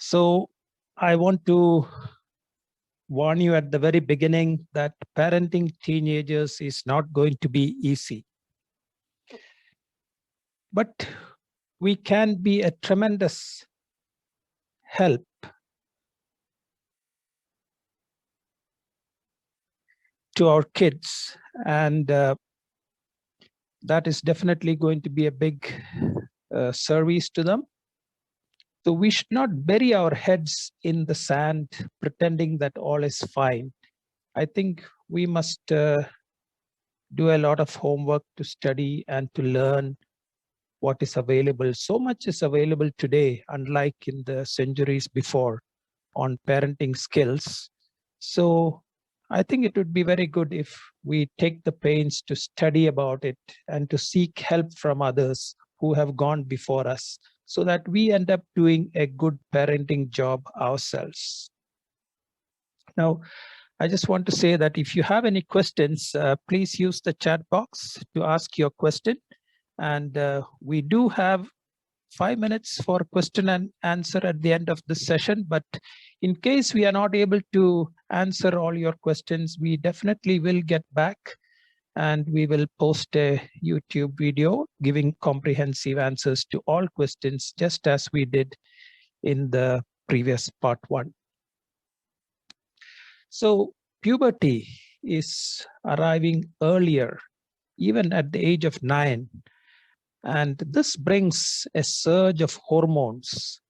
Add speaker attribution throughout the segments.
Speaker 1: So I want to warn you at the very beginning that parenting teenagers is not going to be easy. But we can be a tremendous help to our kids. And that is definitely going to be a big service to them. So we should not bury our heads in the sand, pretending that all is fine. I think we must do a lot of homework to study and to learn what is available. So much is available today, unlike in the centuries before, on parenting skills. So I think it would be very good if we take the pains to study about it and to seek help from others who have gone before us so that we end up doing a good parenting job ourselves. Now, I just want to say that if you have any questions, please use the chat box to ask your question. And we do have 5 minutes for question and answer at the end of this session. But in case we are not able to answer all your questions, we definitely will get back and we will post a YouTube video giving comprehensive answers to all questions, just as we did in the previous part 1. So puberty is arriving earlier, even at the age of 9. And this brings a surge of hormones.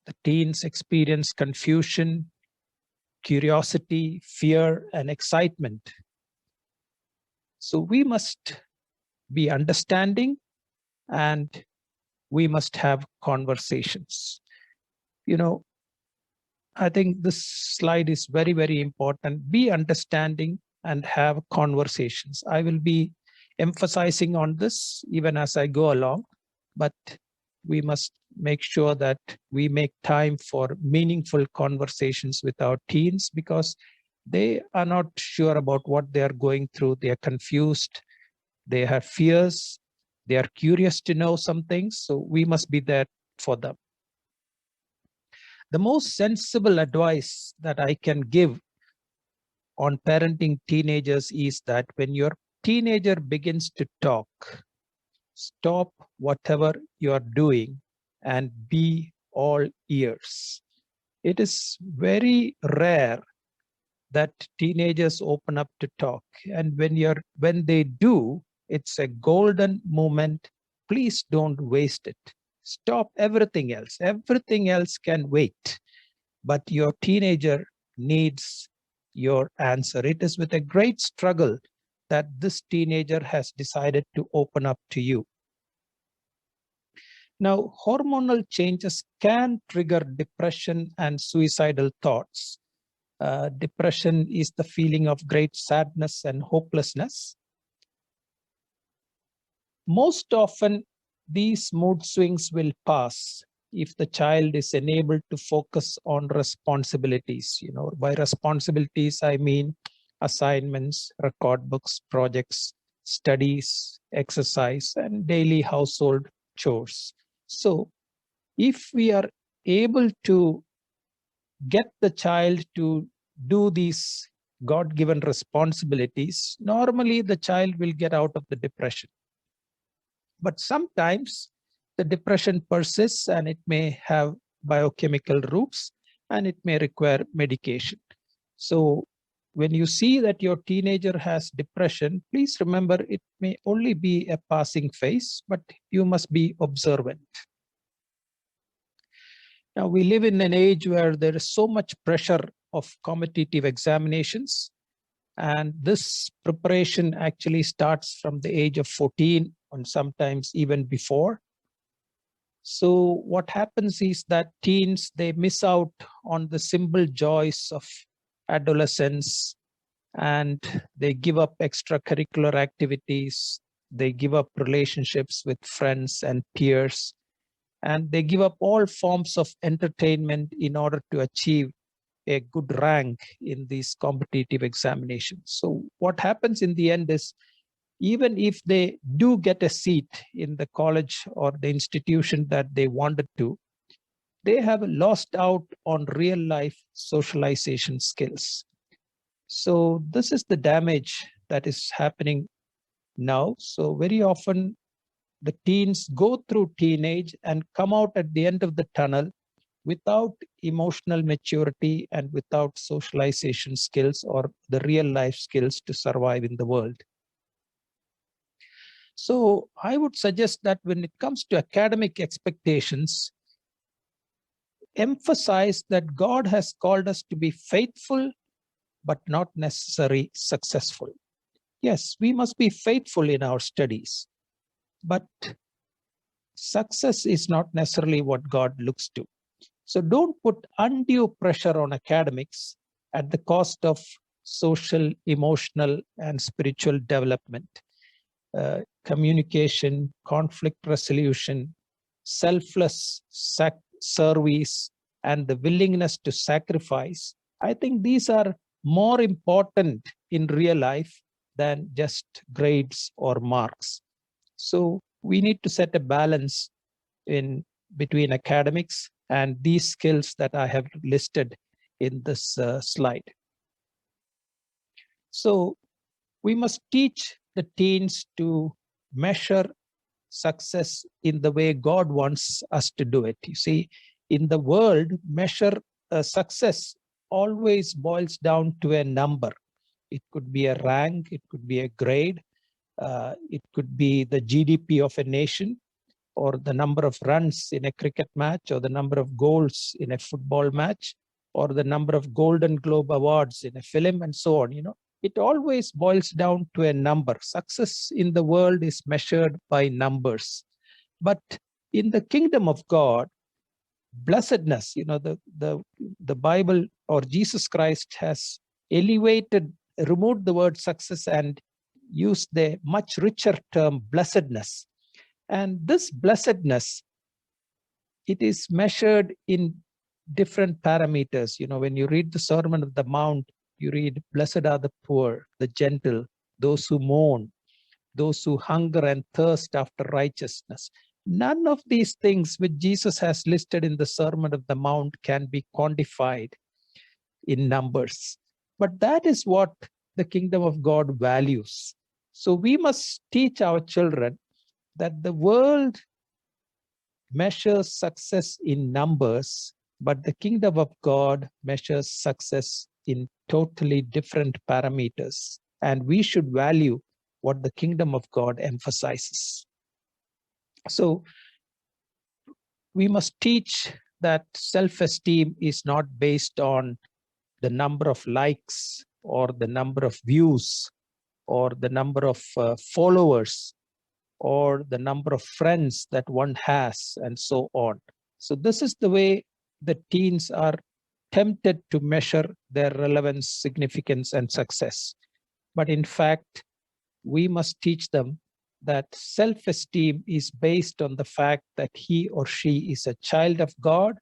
Speaker 1: The teens experience confusion, curiosity, fear, and excitement. So we must be understanding and we must have conversations. You know, I think this slide is very, very important. Be understanding and have conversations. I will be emphasizing on this even as I go along, but we must make sure that we make time for meaningful conversations with our teens because they are not sure about what they are going through. They are confused, they have fears, they are curious to know some things, so we must be there for them. The most sensible advice that I can give on parenting teenagers is that when your teenager begins to talk, stop whatever you are doing and be all ears. It is very rare that teenagers open up to talk, and when they do, it's a golden moment. Please don't waste it. Stop everything else. Everything else can wait, but your teenager needs your answer. It is with a great struggle that this teenager has decided to open up to you. Now, hormonal changes can trigger depression and suicidal thoughts. Depression is the feeling of great sadness and hopelessness. Most often, these mood swings will pass if the child is enabled to focus on responsibilities. You know, by responsibilities, I mean assignments, record books, projects, studies, exercise, and daily household chores. So if we are able to get the child to do these God-given responsibilities, normally the child will get out of the depression. But sometimes the depression persists and it may have biochemical roots and it may require medication. So when you see that your teenager has depression, please remember it may only be a passing phase, but you must be observant. Now, we live in an age where there is so much pressure of competitive examinations, and this preparation actually starts from the age of 14 and sometimes even before. So what happens is that teens, they miss out on the simple joys of adolescence, and they give up extracurricular activities, they give up relationships with friends and peers, and they give up all forms of entertainment in order to achieve a good rank in these competitive examinations. So what happens in the end is even if they do get a seat in the college or the institution that they wanted to, they have lost out on real life socialization skills. So this is the damage that is happening now. So very often the teens go through teenage and come out at the end of the tunnel without emotional maturity and without socialization skills or the real life skills to survive in the world. So I would suggest that when it comes to academic expectations, emphasize that God has called us to be faithful, but not necessarily successful. Yes, we must be faithful in our studies, but success is not necessarily what God looks to. So don't put undue pressure on academics at the cost of social, emotional, and spiritual development. Communication, conflict resolution, selfless service, and the willingness to sacrifice. I think these are more important in real life than just grades or marks. So we need to set a balance in between academics and these skills that I have listed in this slide. So we must teach the teens to measure success in the way God wants us to do it. You see, in the world, measure success always boils down to a number. It could be a rank, it could be a grade, it could be the GDP of a nation, or the number of runs in a cricket match, or the number of goals in a football match, or the number of Golden Globe awards in a film, and so on. It always boils down to a number. Success in the world is measured by numbers. But in the kingdom of God, blessedness, the Bible or Jesus Christ has removed the word success and used the much richer term blessedness. And this blessedness, it is measured in different parameters. When you read the Sermon on the Mount, you read, blessed are the poor, the gentle, those who mourn, those who hunger and thirst after righteousness. None of these things which Jesus has listed in the Sermon on the Mount can be quantified in numbers. But that is what the kingdom of God values. So we must teach our children that the world measures success in numbers, but the kingdom of God measures success in totally different parameters. And we should value what the kingdom of God emphasizes. So we must teach that self-esteem is not based on the number of likes or the number of views or the number of followers or the number of friends that one has, and so on. So this is the way the teens are tempted to measure their relevance, significance, and success. But in fact, we must teach them that self-esteem is based on the fact that he or she is a child of God,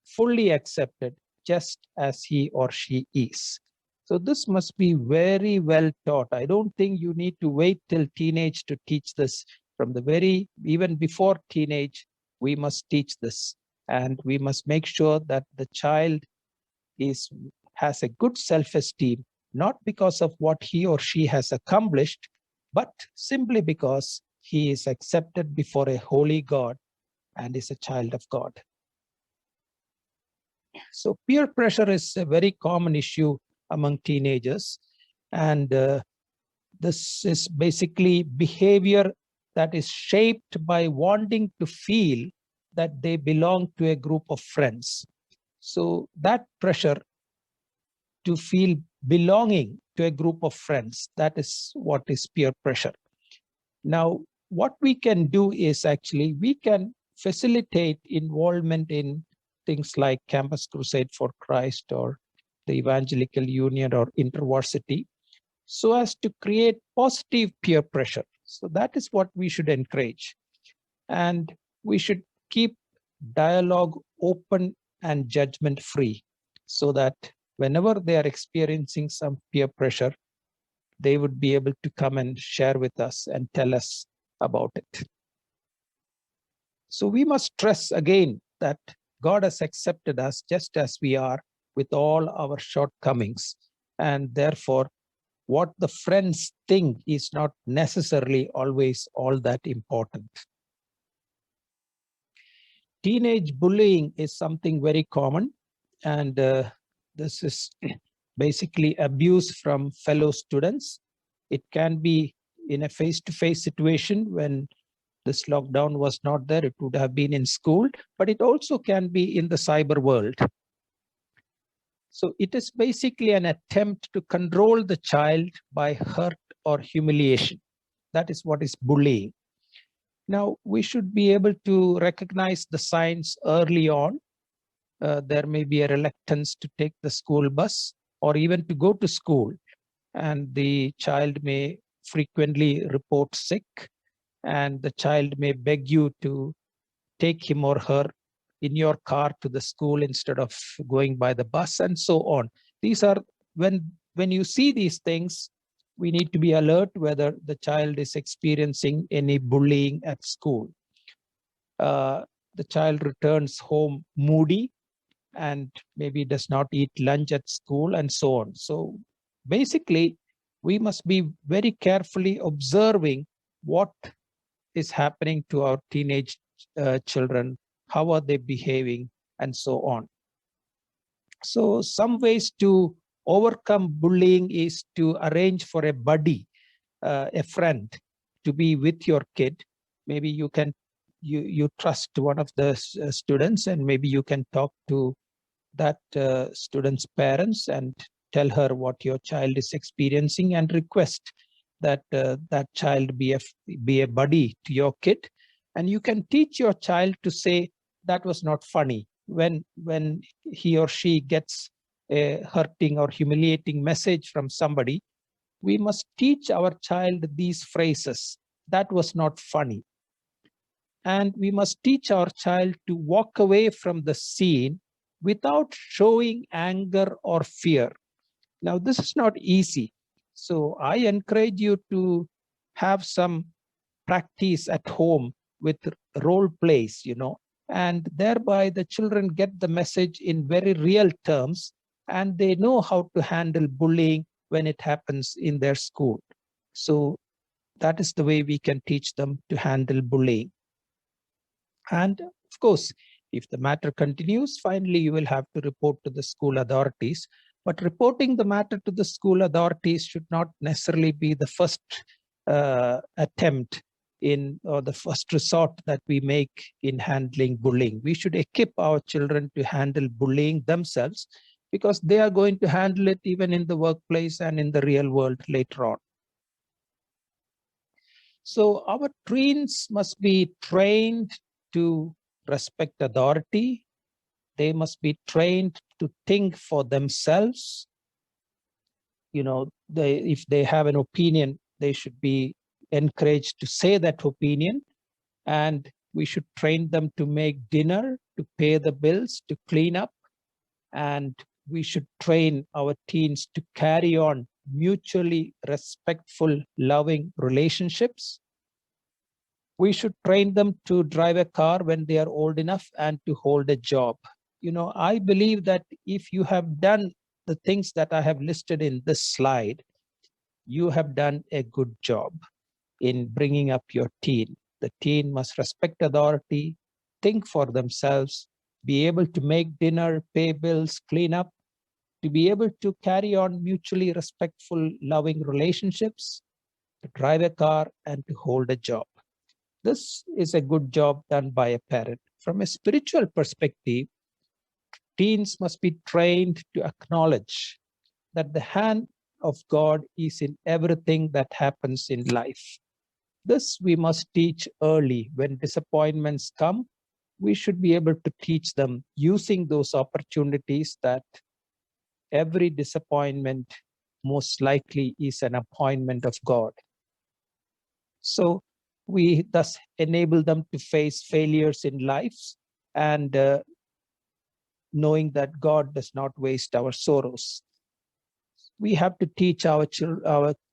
Speaker 1: fully accepted just as he or she is. So this must be very well taught. I don't think you need to wait till teenage to teach this. From even before teenage, we must teach this. And we must make sure that the child has a good self-esteem, not because of what he or she has accomplished, but simply because he is accepted before a holy God and is a child of God. So peer pressure is a very common issue among teenagers. And this is basically behavior that is shaped by wanting to feel that they belong to a group of friends. So that pressure to feel belonging to a group of friends, that is what is peer pressure. Now, what we can do is actually we can facilitate involvement in things like Campus Crusade for Christ or the Evangelical Union or InterVarsity, so as to create positive peer pressure. So that is what we should encourage. And we should keep dialogue open and judgment free, so that whenever they are experiencing some peer pressure, they would be able to come and share with us and tell us about it. So we must stress again that God has accepted us just as we are, with all our shortcomings. And therefore, what the friends think is not necessarily always all that important. Teenage bullying is something very common, and this is basically abuse from fellow students. It can be in a face-to-face situation. When this lockdown was not there, it would have been in school, but it also can be in the cyber world. So it is basically an attempt to control the child by hurt or humiliation. That is what is bullying. Now, we should be able to recognize the signs early on. There may be a reluctance to take the school bus or even to go to school, and the child may frequently report sick, and the child may beg you to take him or her in your car to the school instead of going by the bus, and so on. These are, when you see these things, we need to be alert whether the child is experiencing any bullying at school. The child returns home moody and maybe does not eat lunch at school, and so on. So basically, we must be very carefully observing what is happening to our teenage children, how are they behaving, and so on. So some ways to overcome bullying is to arrange for a buddy, a friend, to be with your kid. Maybe you trust one of the students, and maybe you can talk to that student's parents and tell her what your child is experiencing, and request that that child be a buddy to your kid. And you can teach your child to say, that was not funny, when he or she gets a hurting or humiliating message from somebody. We must teach our child these phrases: that was not funny. And we must teach our child to walk away from the scene without showing anger or fear. Now, this is not easy. So I encourage you to have some practice at home with role plays, and thereby the children get the message in very real terms, and they know how to handle bullying when it happens in their school. So that is the way we can teach them to handle bullying. And of course, if the matter continues, finally you will have to report to the school authorities. But reporting the matter to the school authorities should not necessarily be the first attempt or the first resort that we make in handling bullying. We should equip our children to handle bullying themselves, because they are going to handle it even in the workplace and in the real world later on. So our teens must be trained to respect authority. They must be trained to think for themselves. If they have an opinion, they should be encouraged to say that opinion. And we should train them to make dinner, to pay the bills, to clean up. And we should train our teens to carry on mutually respectful, loving relationships. We should train them to drive a car when they are old enough, and to hold a job. I believe that if you have done the things that I have listed in this slide, you have done a good job in bringing up your teen. The teen must respect authority, think for themselves, be able to make dinner, pay bills, clean up, to be able to carry on mutually respectful, loving relationships, to drive a car, and to hold a job. This is a good job done by a parent. From a spiritual perspective, teens must be trained to acknowledge that the hand of God is in everything that happens in life. This we must teach early. When disappointments come, we should be able to teach them using those opportunities that every disappointment most likely is an appointment of God. So we thus enable them to face failures in life, and knowing that God does not waste our sorrows. We have to teach our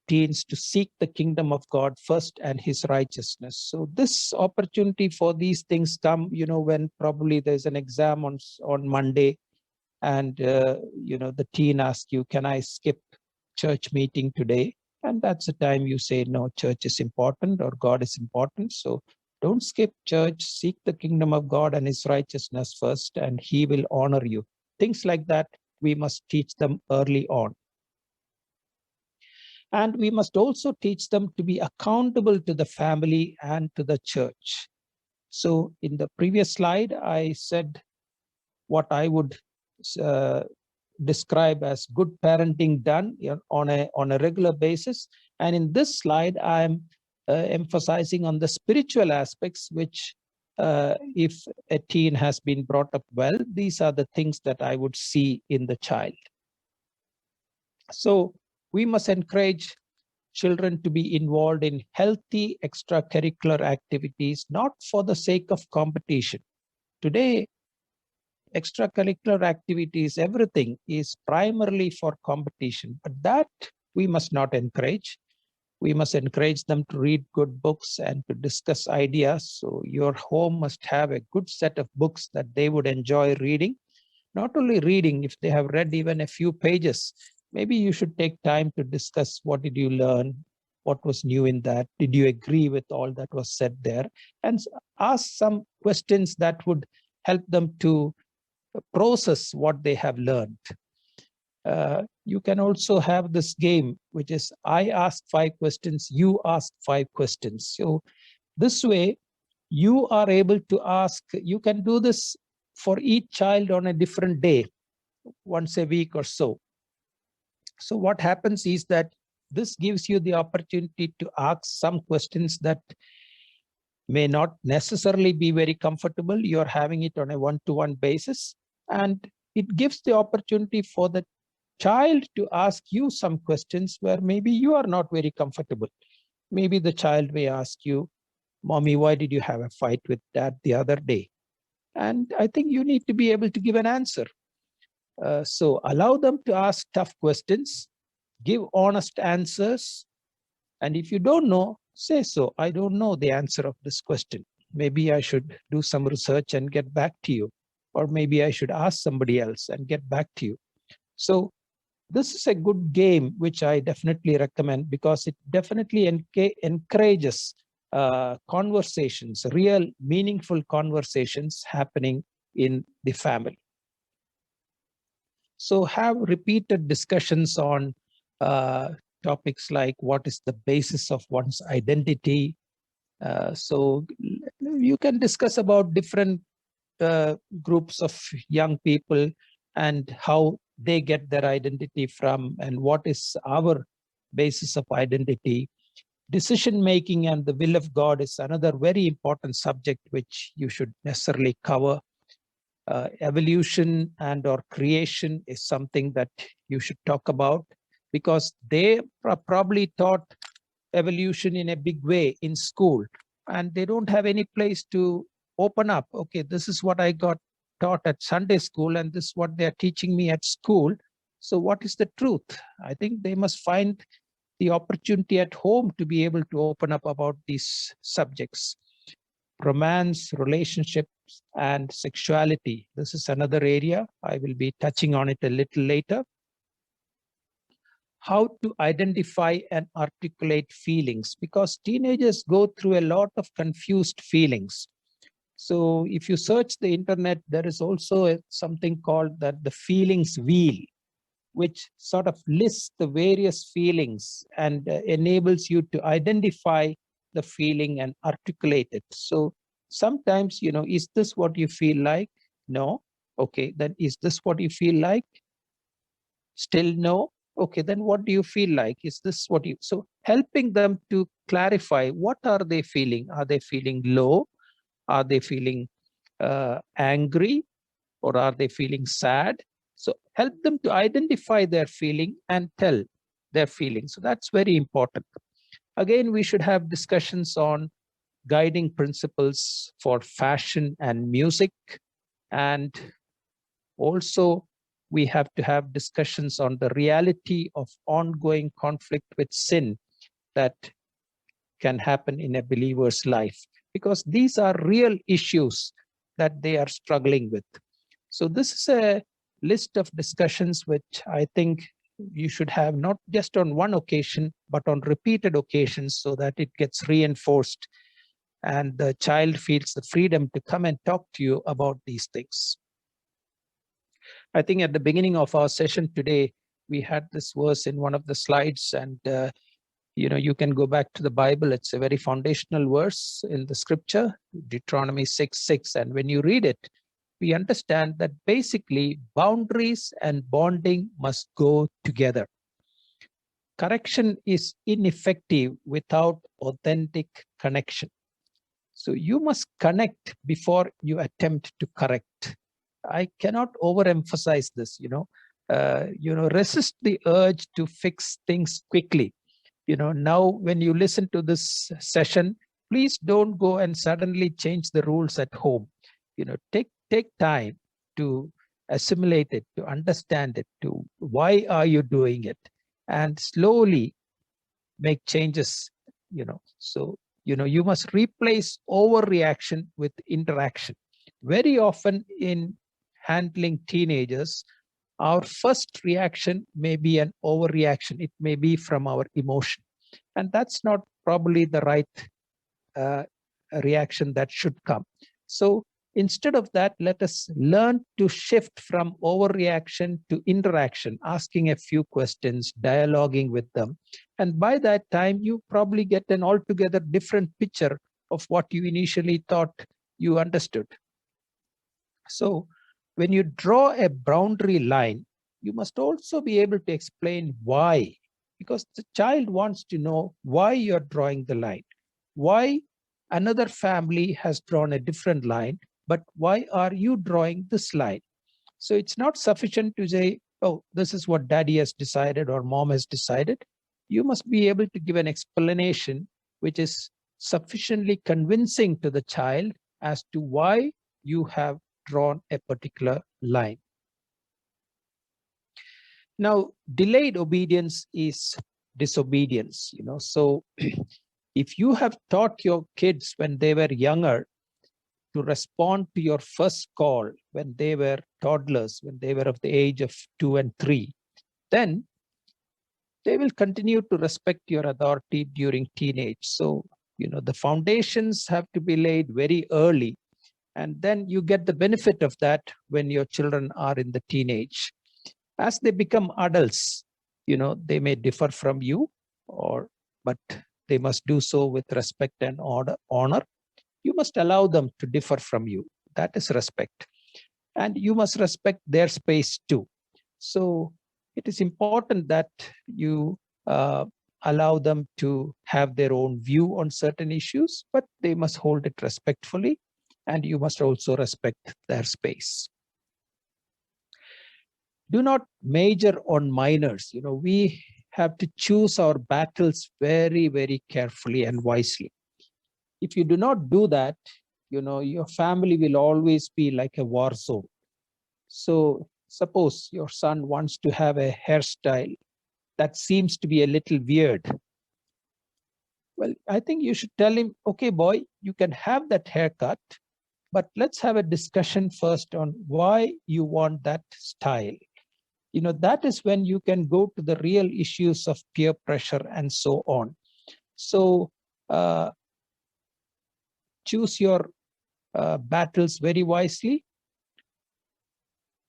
Speaker 1: teens to seek the kingdom of God first and his righteousness. So this opportunity for these things come, when probably there's an exam on Monday, and the teen asks you, can I skip church meeting today? And that's the time you say, no, church is important or God is important. So don't skip church, seek the kingdom of God and his righteousness first, and he will honor you. Things like that, we must teach them early on. And we must also teach them to be accountable to the family and to the church. So in the previous slide, I said what I would describe as good parenting done on a regular basis. And in this slide, I'm emphasizing on the spiritual aspects, which if a teen has been brought up well, these are the things that I would see in the child. So we must encourage children to be involved in healthy extracurricular activities, not for the sake of competition. Today, extracurricular activities, everything is primarily for competition, but that we must not encourage. We must encourage them to read good books and to discuss ideas. So your home must have a good set of books that they would enjoy reading. Not only reading, if they have read even a few pages, maybe you should take time to discuss what did you learn, what was new in that, did you agree with all that was said there, and ask some questions that would help them to process what they have learned. You can also have this game, which is I ask 5 questions, you ask 5 questions. So this way, you are able to ask, you can do this for each child on a different day, once a week or so. So what happens is that this gives you the opportunity to ask some questions that may not necessarily be very comfortable. You're having it on a one-to-one basis, and it gives the opportunity for the child to ask you some questions where maybe you are not very comfortable. Maybe the child may ask you, Mommy, why did you have a fight with Dad the other day? And I think you need to be able to give an answer. So allow them to ask tough questions, give honest answers. And if you don't know, say so. I don't know the answer of this question. Maybe I should do some research and get back to you. Or maybe I should ask somebody else and get back to you. So this is a good game, which I definitely recommend because it definitely encourages conversations, real meaningful conversations happening in the family. So have repeated discussions on topics like what is the basis of one's identity. So you can discuss about different groups of young people and how they get their identity from and what is our basis of identity. Decision making and the will of God is another very important subject which you should necessarily cover. Evolution and or creation is something that you should talk about because they are probably taught evolution in a big way in school and they don't have any place to open up. Okay, this is what I got taught at Sunday school and this is what they're teaching me at school. So what is the truth? I think they must find the opportunity at home to be able to open up about these subjects. Romance, relationships, and sexuality. This is another area. I will be touching on it a little later. How to identify and articulate feelings, because teenagers go through a lot of confused feelings. So if you search the internet, there is also something called that the feelings wheel, which sort of lists the various feelings and enables you to identify the feeling and articulate it. So sometimes, is this what you feel like? No. Okay, then is this what you feel like? Still no. Okay, then what do you feel like? Is this what you... So helping them to clarify what are they feeling? Are they feeling low? Are they feeling angry? Or are they feeling sad? So help them to identify their feeling and tell their feeling. So that's very important. Again, we should have discussions on guiding principles for fashion and music. And also, we have to have discussions on the reality of ongoing conflict with sin that can happen in a believer's life, because these are real issues that they are struggling with. So this is a list of discussions which I think you should have not just on one occasion, but on repeated occasions, so that it gets reinforced and the child feels the freedom to come and talk to you about these things. I think at the beginning of our session today, we had this verse in one of the slides, and you can go back to the Bible. It's a very foundational verse in the scripture, Deuteronomy 6:6. And when you read it, we understand that basically boundaries and bonding must go together. Correction is ineffective without authentic connection. So you must connect before you attempt to correct. I cannot overemphasize this. Resist the urge to fix things quickly. Now when you listen to this session, please don't go and suddenly change the rules at home. Take time to assimilate it, to understand it, to why are you doing it, and slowly make changes. So you must replace overreaction with interaction. Very often in handling teenagers, our first reaction may be an overreaction. It may be from our emotion, and that's not probably the right reaction that should come. So instead of that, let us learn to shift from overreaction to interaction, asking a few questions, dialoguing with them. And by that time, you probably get an altogether different picture of what you initially thought you understood. So when you draw a boundary line, you must also be able to explain why, because the child wants to know why you're drawing the line, why another family has drawn a different line, but why are you drawing this line? So it's not sufficient to say, oh, this is what daddy has decided or mom has decided. You must be able to give an explanation which is sufficiently convincing to the child as to why you have drawn a particular line. Now, delayed obedience is disobedience. So if you have taught your kids when they were younger to respond to your first call when they were toddlers, when they were of the age of 2 and 3, then they will continue to respect your authority during teenage. So, the foundations have to be laid very early, and then you get the benefit of that when your children are in the teenage. As they become adults, they may differ from you, but they must do so with respect and honor. You must allow them to differ from you. That is respect. And you must respect their space too. So it is important that you allow them to have their own view on certain issues, but they must hold it respectfully, and you must also respect their space. Do not major on minors. We have to choose our battles very, very carefully and wisely. If you do not do that, your family will always be like a war zone. So suppose your son wants to have a hairstyle that seems to be a little weird. Well, I think you should tell him, okay, boy, you can have that haircut, but let's have a discussion first on why you want that style. That is when you can go to the real issues of peer pressure and so on. So choose your battles very wisely.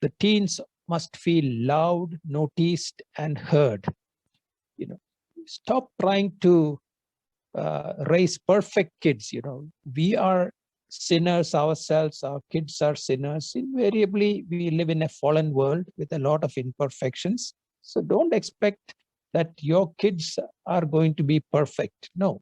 Speaker 1: The teens must feel loved, noticed, and heard. Stop trying to raise perfect kids. We are sinners ourselves. Our kids are sinners. Invariably, we live in a fallen world with a lot of imperfections. So don't expect that your kids are going to be perfect. No.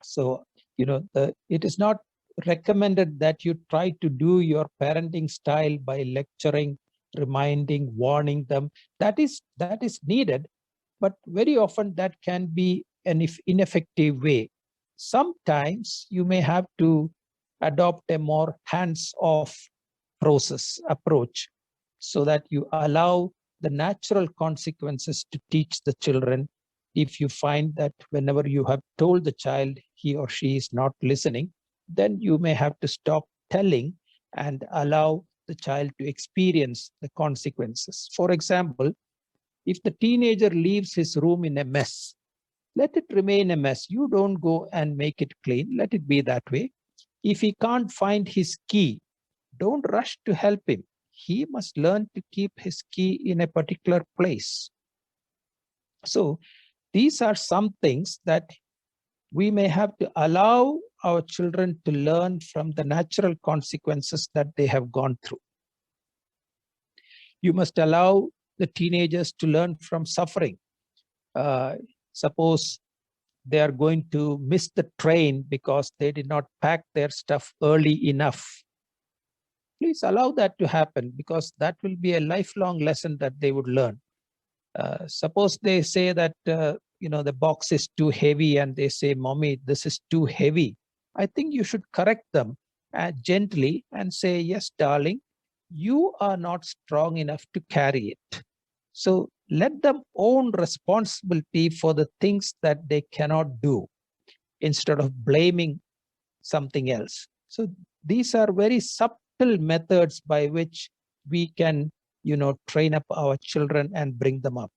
Speaker 1: So, it is not recommended that you try to do your parenting style by lecturing, reminding, warning them. That is needed, but very often that can be an ineffective way. Sometimes you may have to adopt a more hands-off approach, so that you allow the natural consequences to teach the children if you find that whenever you have told the child he or she is not listening, then you may have to stop telling and allow the child to experience the consequences. For example, if the teenager leaves his room in a mess, let it remain a mess. You don't go and make it clean. Let it be that way. If he can't find his key, don't rush to help him. He must learn to keep his key in a particular place. So these are some things that we may have to allow our children to learn from the natural consequences that they have gone through. You must allow the teenagers to learn from suffering. Suppose they are going to miss the train because they did not pack their stuff early enough. Please allow that to happen, because that will be a lifelong lesson that they would learn. Suppose they say that the box is too heavy, and they say, "Mommy, this is too heavy." I think you should correct them gently and say, "Yes, darling, you are not strong enough to carry it." So let them own responsibility for the things that they cannot do, instead of blaming something else. So these are very subtle methods by which we can train up our children and bring them up.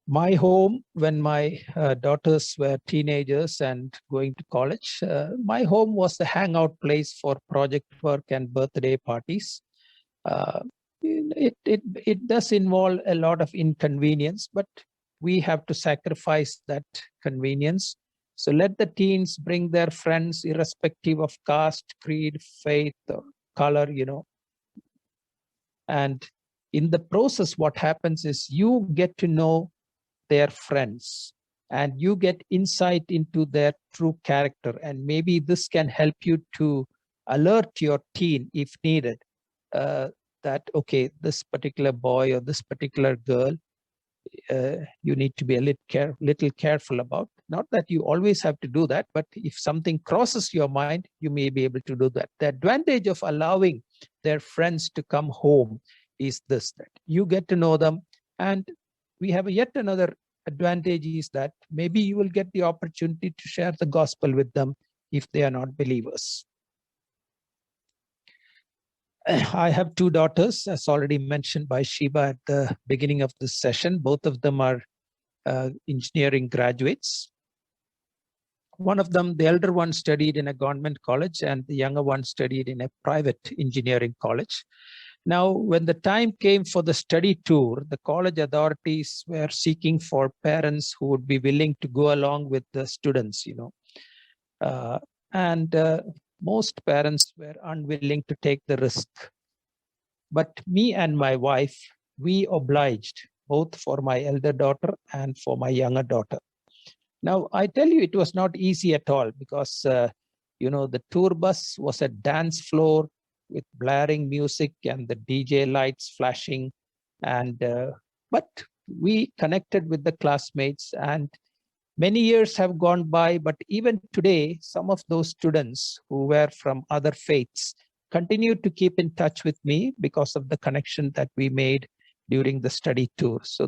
Speaker 1: My home, when my daughters were teenagers and going to college, my home was the hangout place for project work and birthday parties. It does involve a lot of inconvenience, but we have to sacrifice that convenience. So let the teens bring their friends, irrespective of caste, creed, faith, or color, and in the process, what happens is you get to know their friends and you get insight into their true character. And maybe this can help you to alert your teen if needed, that, okay, this particular boy or this particular girl, you need to be a little careful about. Not that you always have to do that, but if something crosses your mind, you may be able to do that. The advantage of allowing their friends to come home is this, that you get to know them. And we have yet another advantage is that maybe you will get the opportunity to share the gospel with them if they are not believers. I have two daughters, as already mentioned by Shiba at the beginning of this session. Both of them are engineering graduates. One of them, the elder one, studied in a government college, and the younger one studied in a private engineering college. Now, when the time came for the study tour, the college authorities were seeking for parents who would be willing to go along with the students, and most parents were unwilling to take the risk. But me and my wife, we obliged, both for my elder daughter and for my younger daughter. Now, I tell you, it was not easy at all, because, the tour bus was a dance floor with blaring music and the DJ lights flashing. But we connected with the classmates, and many years have gone by, but even today, some of those students who were from other faiths continue to keep in touch with me because of the connection that we made during the study tour. So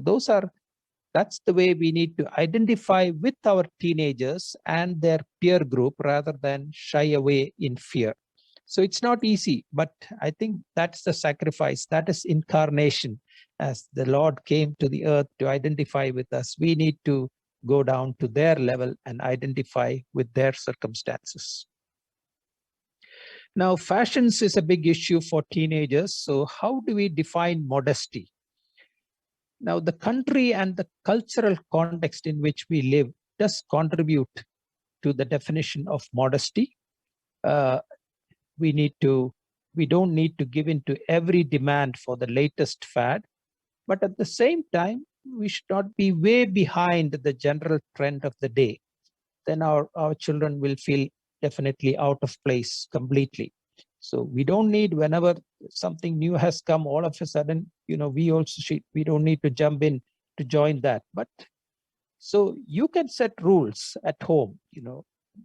Speaker 1: that's the way we need to identify with our teenagers and their peer group rather than shy away in fear. So it's not easy, but I think that's the sacrifice. That is incarnation. As the Lord came to the earth to identify with us, we need to go down to their level and identify with their circumstances. Now, fashions is a big issue for teenagers. So how do we define modesty? Now, the country and the cultural context in which we live does contribute to the definition of modesty. We don't need to give in to every demand for the latest fad, but at the same time, we should not be way behind the general trend of the day. Then our children will feel definitely out of place completely. So we don't need, whenever something new has come, all of a sudden, we don't need to jump in to join that. But so you can set rules at home,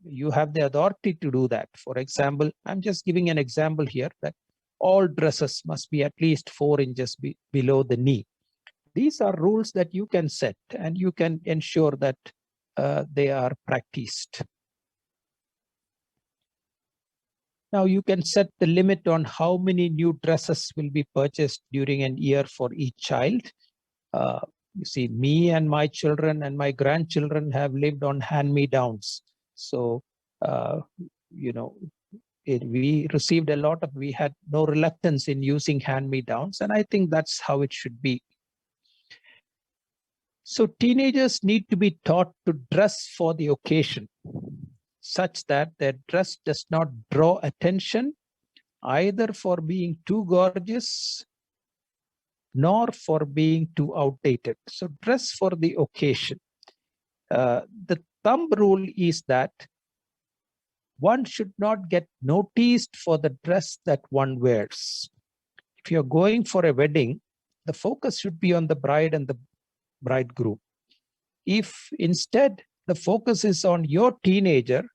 Speaker 1: you have the authority to do that. For example, I'm just giving an example here that all dresses must be at least 4 inches below the knee. These are rules that you can set and you can ensure that they are practiced. Now you can set the limit on how many new dresses will be purchased during an year for each child. You see, me and my children and my grandchildren have lived on hand-me-downs. So, you know, we received a lot of, we had no reluctance in using hand-me-downs, and I think that's how it should be. So teenagers need to be taught to dress for the occasion, such that their dress does not draw attention either for being too gorgeous nor for being too outdated. So dress for the occasion. The thumb rule is that one should not get noticed for the dress that one wears. If you're going for a wedding, the focus should be on the bride and the bridegroom. If instead the focus is on your teenager,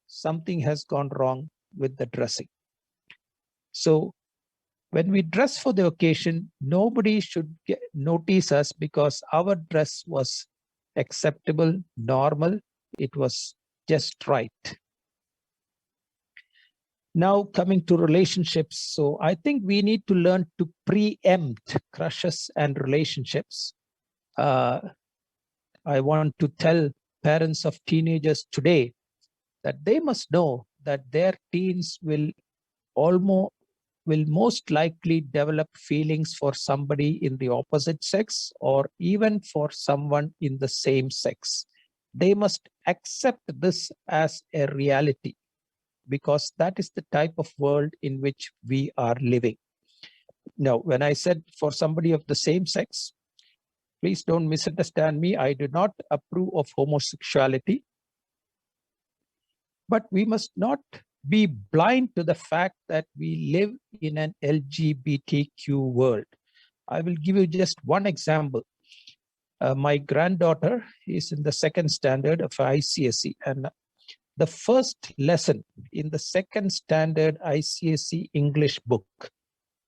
Speaker 1: something has gone wrong with the dressing. So when we dress for the occasion, nobody should notice us because our dress was acceptable, normal, it was just right. Now coming to relationships. So I think we need to learn to preempt crushes and relationships. I want to tell parents of teenagers today that they must know that their teens will most likely develop feelings for somebody in the opposite sex or even for someone in the same sex. They must accept this as a reality because that is the type of world in which we are living. Now, when I said for somebody of the same sex, please don't misunderstand me. I do not approve of homosexuality. But we must not be blind to the fact that we live in an LGBTQ world. I will give you just one example. My granddaughter is in the second standard of ICSE, and the first lesson in the second standard ICSE English book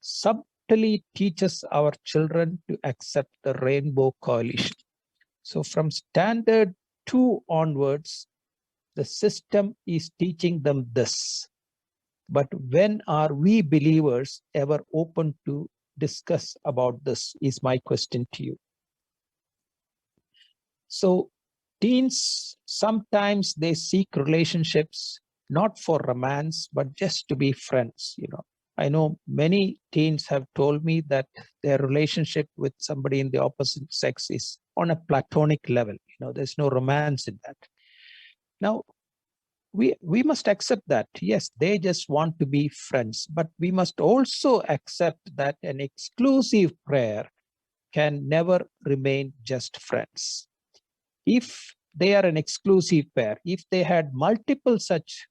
Speaker 1: subtly teaches our children to accept the Rainbow Coalition. So from standard 2 onwards, the system is teaching them this. But when are we believers ever open to discuss about this is my question to you. So teens, sometimes they seek relationships not for romance, but just to be friends. I know many teens have told me that their relationship with somebody in the opposite sex is on a platonic level. There's no romance in that. Now, we must accept that. Yes, they just want to be friends, but we must also accept that an exclusive pair can never remain just friends. If they are an exclusive pair, if they had multiple such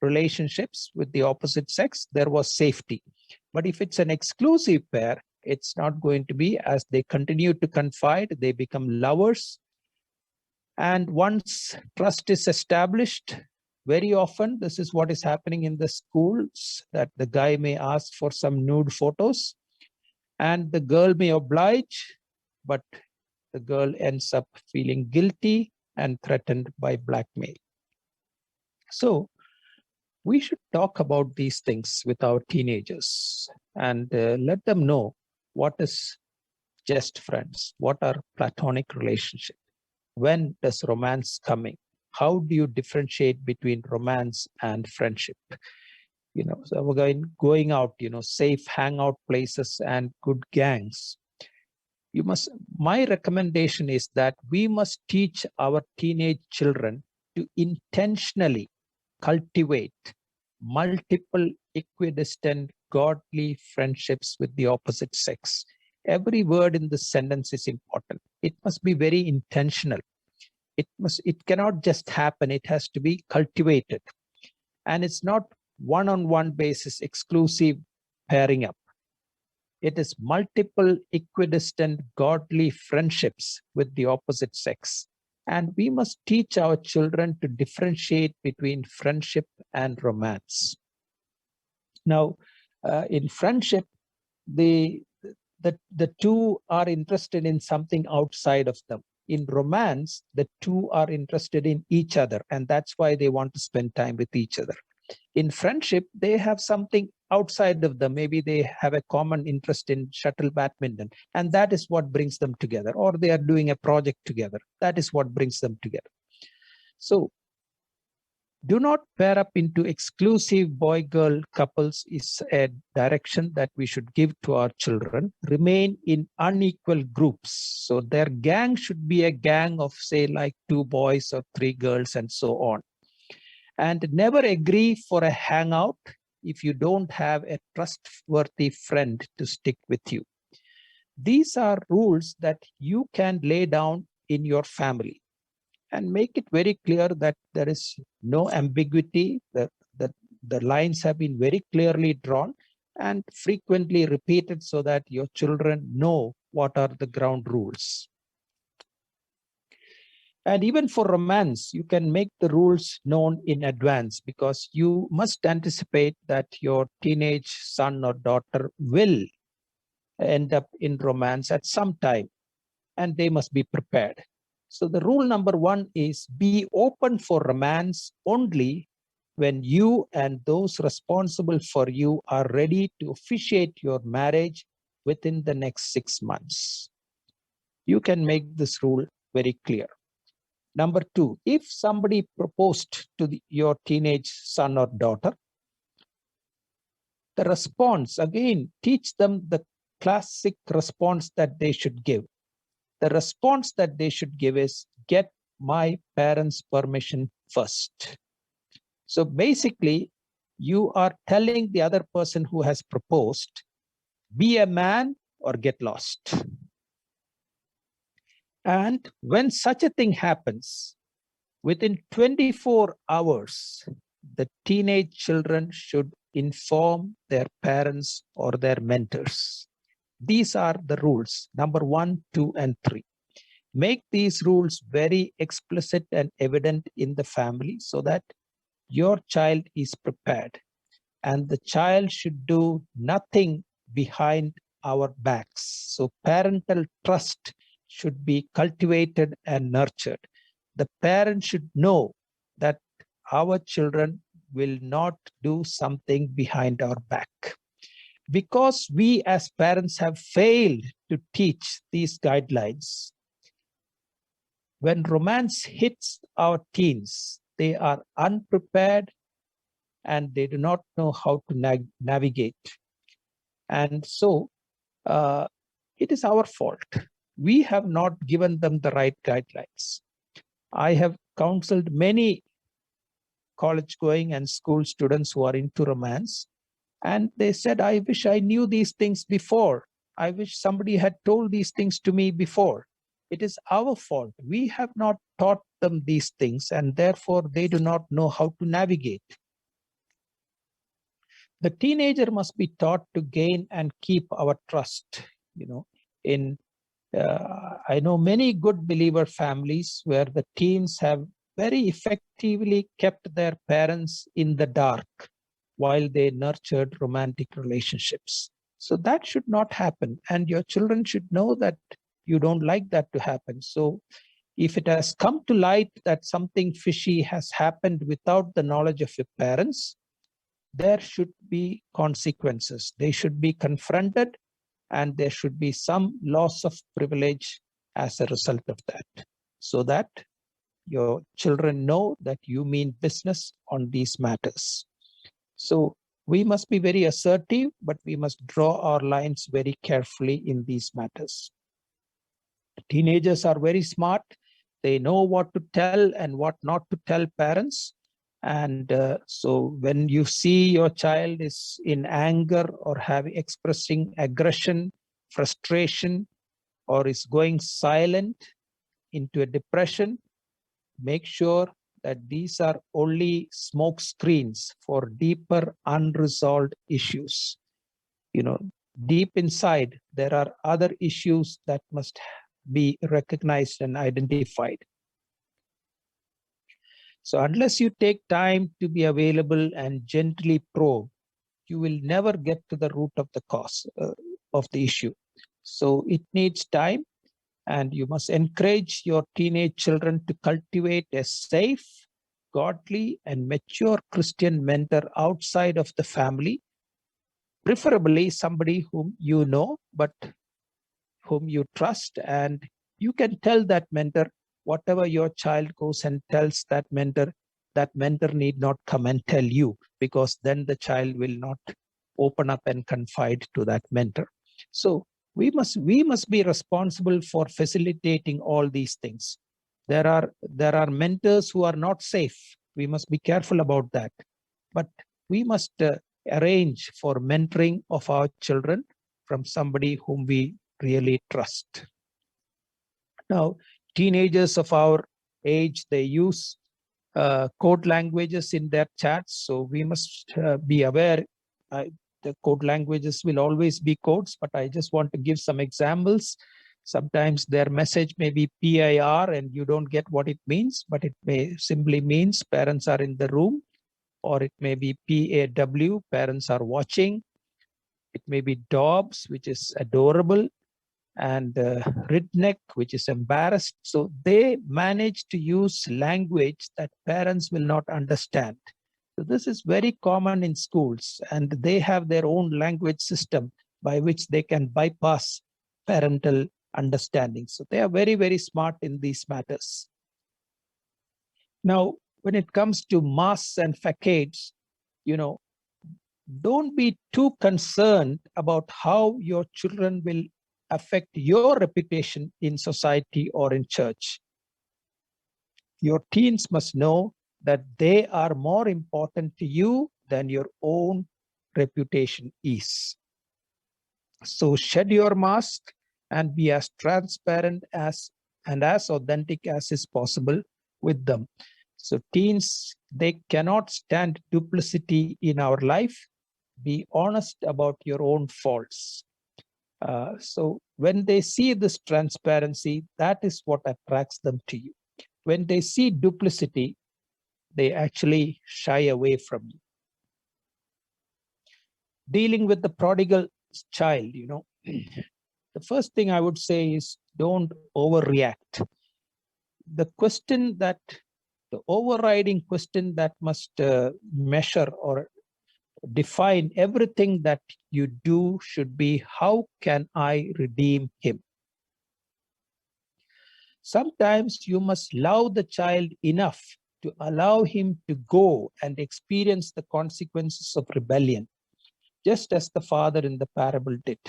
Speaker 1: relationships with the opposite sex, there was safety. But if it's an exclusive pair, it's not going to be. As they continue to confide, they become lovers. And once trust is established, very often this is what is happening in the schools, that the guy may ask for some nude photos and the girl may oblige, but the girl ends up feeling guilty and threatened by blackmail. So we should talk about these things with our teenagers and let them know what is just friends, what are platonic relationships, when does romance coming, how do you differentiate between romance and friendship. So we're going out, safe hangout places and good gangs. My recommendation is that we must teach our teenage children to intentionally cultivate multiple equidistant godly friendships with the opposite sex. Every word in this sentence is important. It must be very intentional. It cannot just happen. It has to be cultivated. And it's not one-on-one basis, exclusive pairing up. It is multiple equidistant godly friendships with the opposite sex. And we must teach our children to differentiate between friendship and romance. Now, in friendship, the the two are interested in something outside of them. In romance, the two are interested in each other, and that's why they want to spend time with each other. In friendship, they have something outside of them. Maybe they have a common interest in shuttle badminton, and that is what brings them together, or they are doing a project together. That is what brings them together. So do not pair up into exclusive boy-girl couples is a direction that we should give to our children. Remain in unequal groups. So their gang should be a gang of, say, like 2 boys or 3 girls and so on. And never agree for a hangout if you don't have a trustworthy friend to stick with you. These are rules that you can lay down in your family and make it very clear that there is no ambiguity, that the lines have been very clearly drawn and frequently repeated so that your children know what are the ground rules. And even for romance, you can make the rules known in advance, because you must anticipate that your teenage son or daughter will end up in romance at some time, and they must be prepared. So the rule number 1 is be open for romance only when you and those responsible for you are ready to officiate your marriage within the next 6 months. You can make this rule very clear. Number 2, if somebody proposed to your teenage son or daughter, the response, again, teach them the classic response that they should give. The response that they should give is, get my parents' permission first. So basically, you are telling the other person who has proposed, be a man or get lost. And when such a thing happens, within 24 hours, the teenage children should inform their parents or their mentors. These are the rules, number 1, 2, and 3. Make these rules very explicit and evident in the family so that your child is prepared. And the child should do nothing behind our backs. So parental trust should be cultivated and nurtured. The parent should know that our children will not do something behind our back. Because we as parents have failed to teach these guidelines, when romance hits our teens, they are unprepared and they do not know how to navigate. And so it is our fault. We have not given them the right guidelines. I have counseled many college going and school students who are into romance, and they said, I wish I knew these things before. I wish somebody had told these things to me before. It is our fault. We have not taught them these things, and therefore they do not know how to navigate. The teenager must be taught to gain and keep our trust. I know many good believer families where the teens have very effectively kept their parents in the dark while they nurtured romantic relationships. So that should not happen. And your children should know that you don't like that to happen. So if it has come to light that something fishy has happened without the knowledge of your parents, there should be consequences. They should be confronted, and there should be some loss of privilege as a result of that, so that your children know that you mean business on these matters. So we must be very assertive, but we must draw our lines very carefully in these matters. Teenagers are very smart. They know what to tell and what not to tell parents. And so when you see your child is in anger or expressing aggression, frustration, or is going silent into a depression, make sure that these are only smoke screens for deeper unresolved issues. Deep inside, there are other issues that must be recognized and identified. So unless you take time to be available and gently probe, you will never get to the root of the cause of the issue. So it needs time, and you must encourage your teenage children to cultivate a safe, godly, and mature Christian mentor outside of the family, preferably somebody whom you know, but whom you trust. And you can tell that mentor whatever your child goes and tells that mentor need not come and tell you, because then the child will not open up and confide to that mentor. So we must be responsible for facilitating all these things. There are mentors who are not safe. We must be careful about that. But we must arrange for mentoring of our children from somebody whom we really trust. Now, teenagers of our age, they use code languages in their chats. So we must be aware. The code languages will always be codes, but I just want to give some examples. Sometimes their message may be PIR and you don't get what it means, but it may simply means parents are in the room, or it may be PAW, parents are watching. It may be DOBS, which is adorable, and redneck, which is embarrassed. So they manage to use language that parents will not understand. So this is very common in schools, and they have their own language system by which they can bypass parental understanding. So they are very, very smart in these matters. Now, when it comes to masks and facades, don't be too concerned about how your children will affect your reputation in society or in church. Your teens must know that they are more important to you than your own reputation is. So shed your mask and be as transparent and as authentic as is possible with them. So teens, they cannot stand duplicity in our life. Be honest about your own faults. So when they see this transparency, that is what attracts them to you. When they see duplicity, they actually shy away from you. Dealing with the prodigal child, the first thing I would say is don't overreact. The overriding question that must measure or define everything that you do should be, how can I redeem him? Sometimes you must love the child enough to allow him to go and experience the consequences of rebellion, just as the father in the parable did.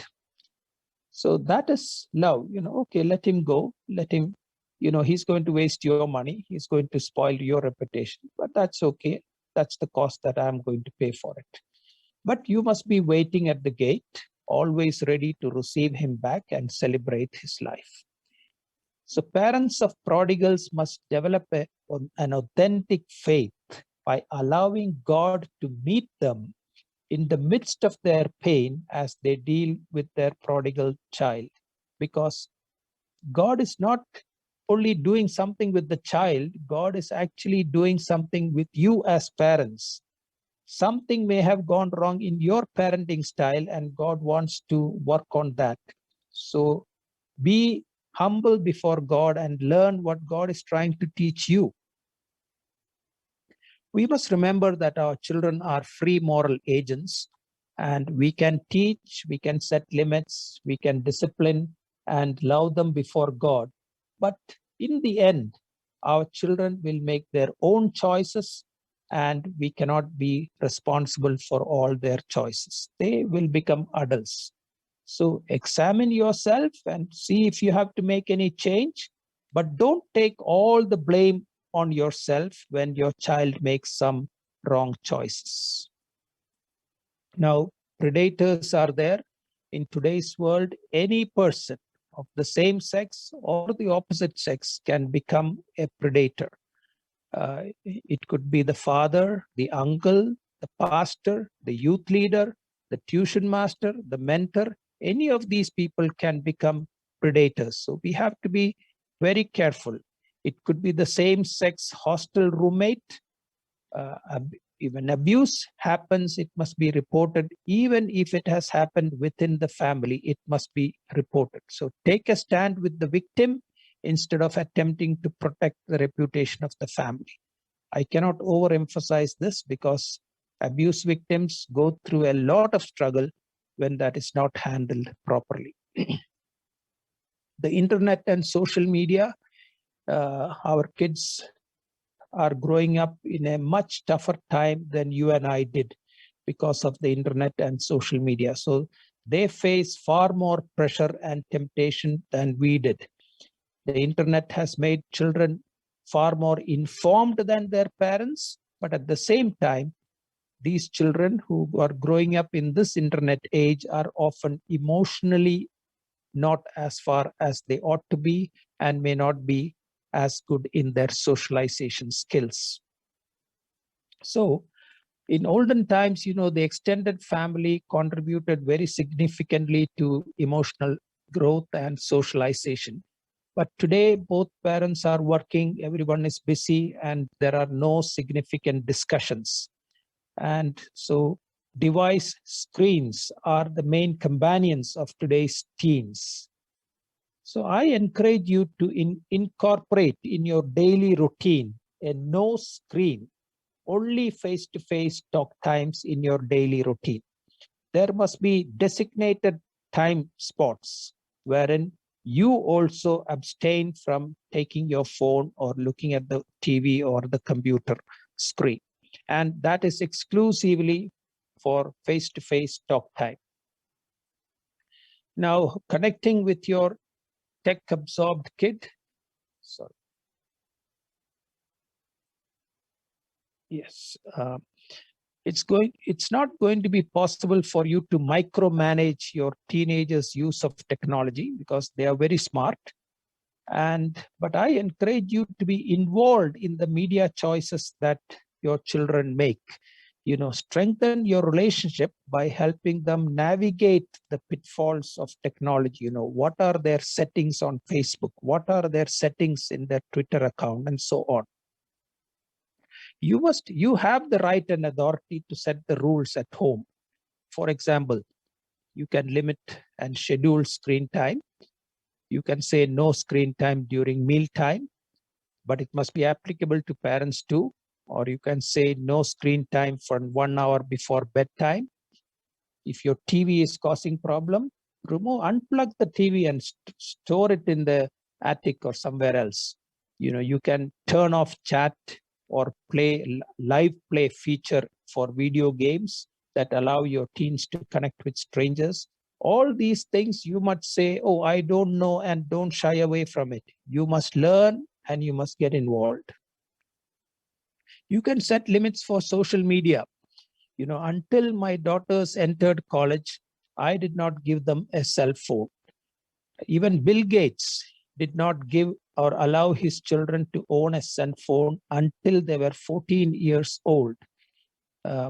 Speaker 1: So that is love. Okay, let him go, let him, he's going to waste your money, he's going to spoil your reputation, but that's okay. That's the cost that I'm going to pay for it. But you must be waiting at the gate, always ready to receive him back and celebrate his life. So parents of prodigals must develop an authentic faith by allowing God to meet them in the midst of their pain as they deal with their prodigal child. Because God is not only doing something with the child, God is actually doing something with you as parents. Something may have gone wrong in your parenting style, and God wants to work on that. So be humble before God and learn what God is trying to teach you. We must remember that our children are free moral agents, and we can teach, we can set limits, we can discipline and love them before God. But in the end, our children will make their own choices, and we cannot be responsible for all their choices. They will become adults. So examine yourself and see if you have to make any change, but don't take all the blame on yourself when your child makes some wrong choices. Now, predators are there. In today's world, any person of the same sex or the opposite sex can become a predator. It could be the father, the uncle, the pastor, the youth leader, the tuition master, the mentor. Any of these people can become predators. So we have to be very careful. It could be the same sex hostel roommate. If an abuse happens, it must be reported. Even if it has happened within the family, it must be reported. So take a stand with the victim instead of attempting to protect the reputation of the family. I cannot overemphasize this because abuse victims go through a lot of struggle when that is not handled properly. The internet and social media, our kids are growing up in a much tougher time than you and I did because of the internet and social media. So they face far more pressure and temptation than we did. The internet has made children far more informed than their parents, but at the same time, these children who are growing up in this internet age are often emotionally not as far as they ought to be and may not be as good in their socialization skills. So in olden times, the extended family contributed very significantly to emotional growth and socialization. But today, both parents are working, everyone is busy, and there are no significant discussions. And so device screens are the main companions of today's teens. So I encourage you to incorporate in your daily routine a no screen, only face-to-face talk times in your daily routine. There must be designated time spots wherein you also abstain from taking your phone or looking at the TV or the computer screen. And that is exclusively for face-to-face talk time. Now, connecting with your tech-absorbed kid. Sorry. Yes. It's not going to be possible for you to micromanage your teenagers' use of technology because they are very smart. But I encourage you to be involved in the media choices that your children make. Strengthen your relationship by helping them navigate the pitfalls of technology. What are their settings on Facebook? What are their settings in their Twitter account and so on? You have the right and authority to set the rules at home. For example, you can limit and schedule screen time. You can say no screen time during meal time, but it must be applicable to parents too. Or you can say no screen time for 1 hour before bedtime. If your TV is causing problem, unplug the TV and store it in the attic or somewhere else. You can turn off chat or live play feature for video games that allow your teens to connect with strangers. All these things you must say, oh, I don't know, and don't shy away from it. You must learn and you must get involved. You can set limits for social media. Until my daughters entered college, I did not give them a cell phone. Even Bill Gates did not give or allow his children to own a cell phone until they were 14 years old.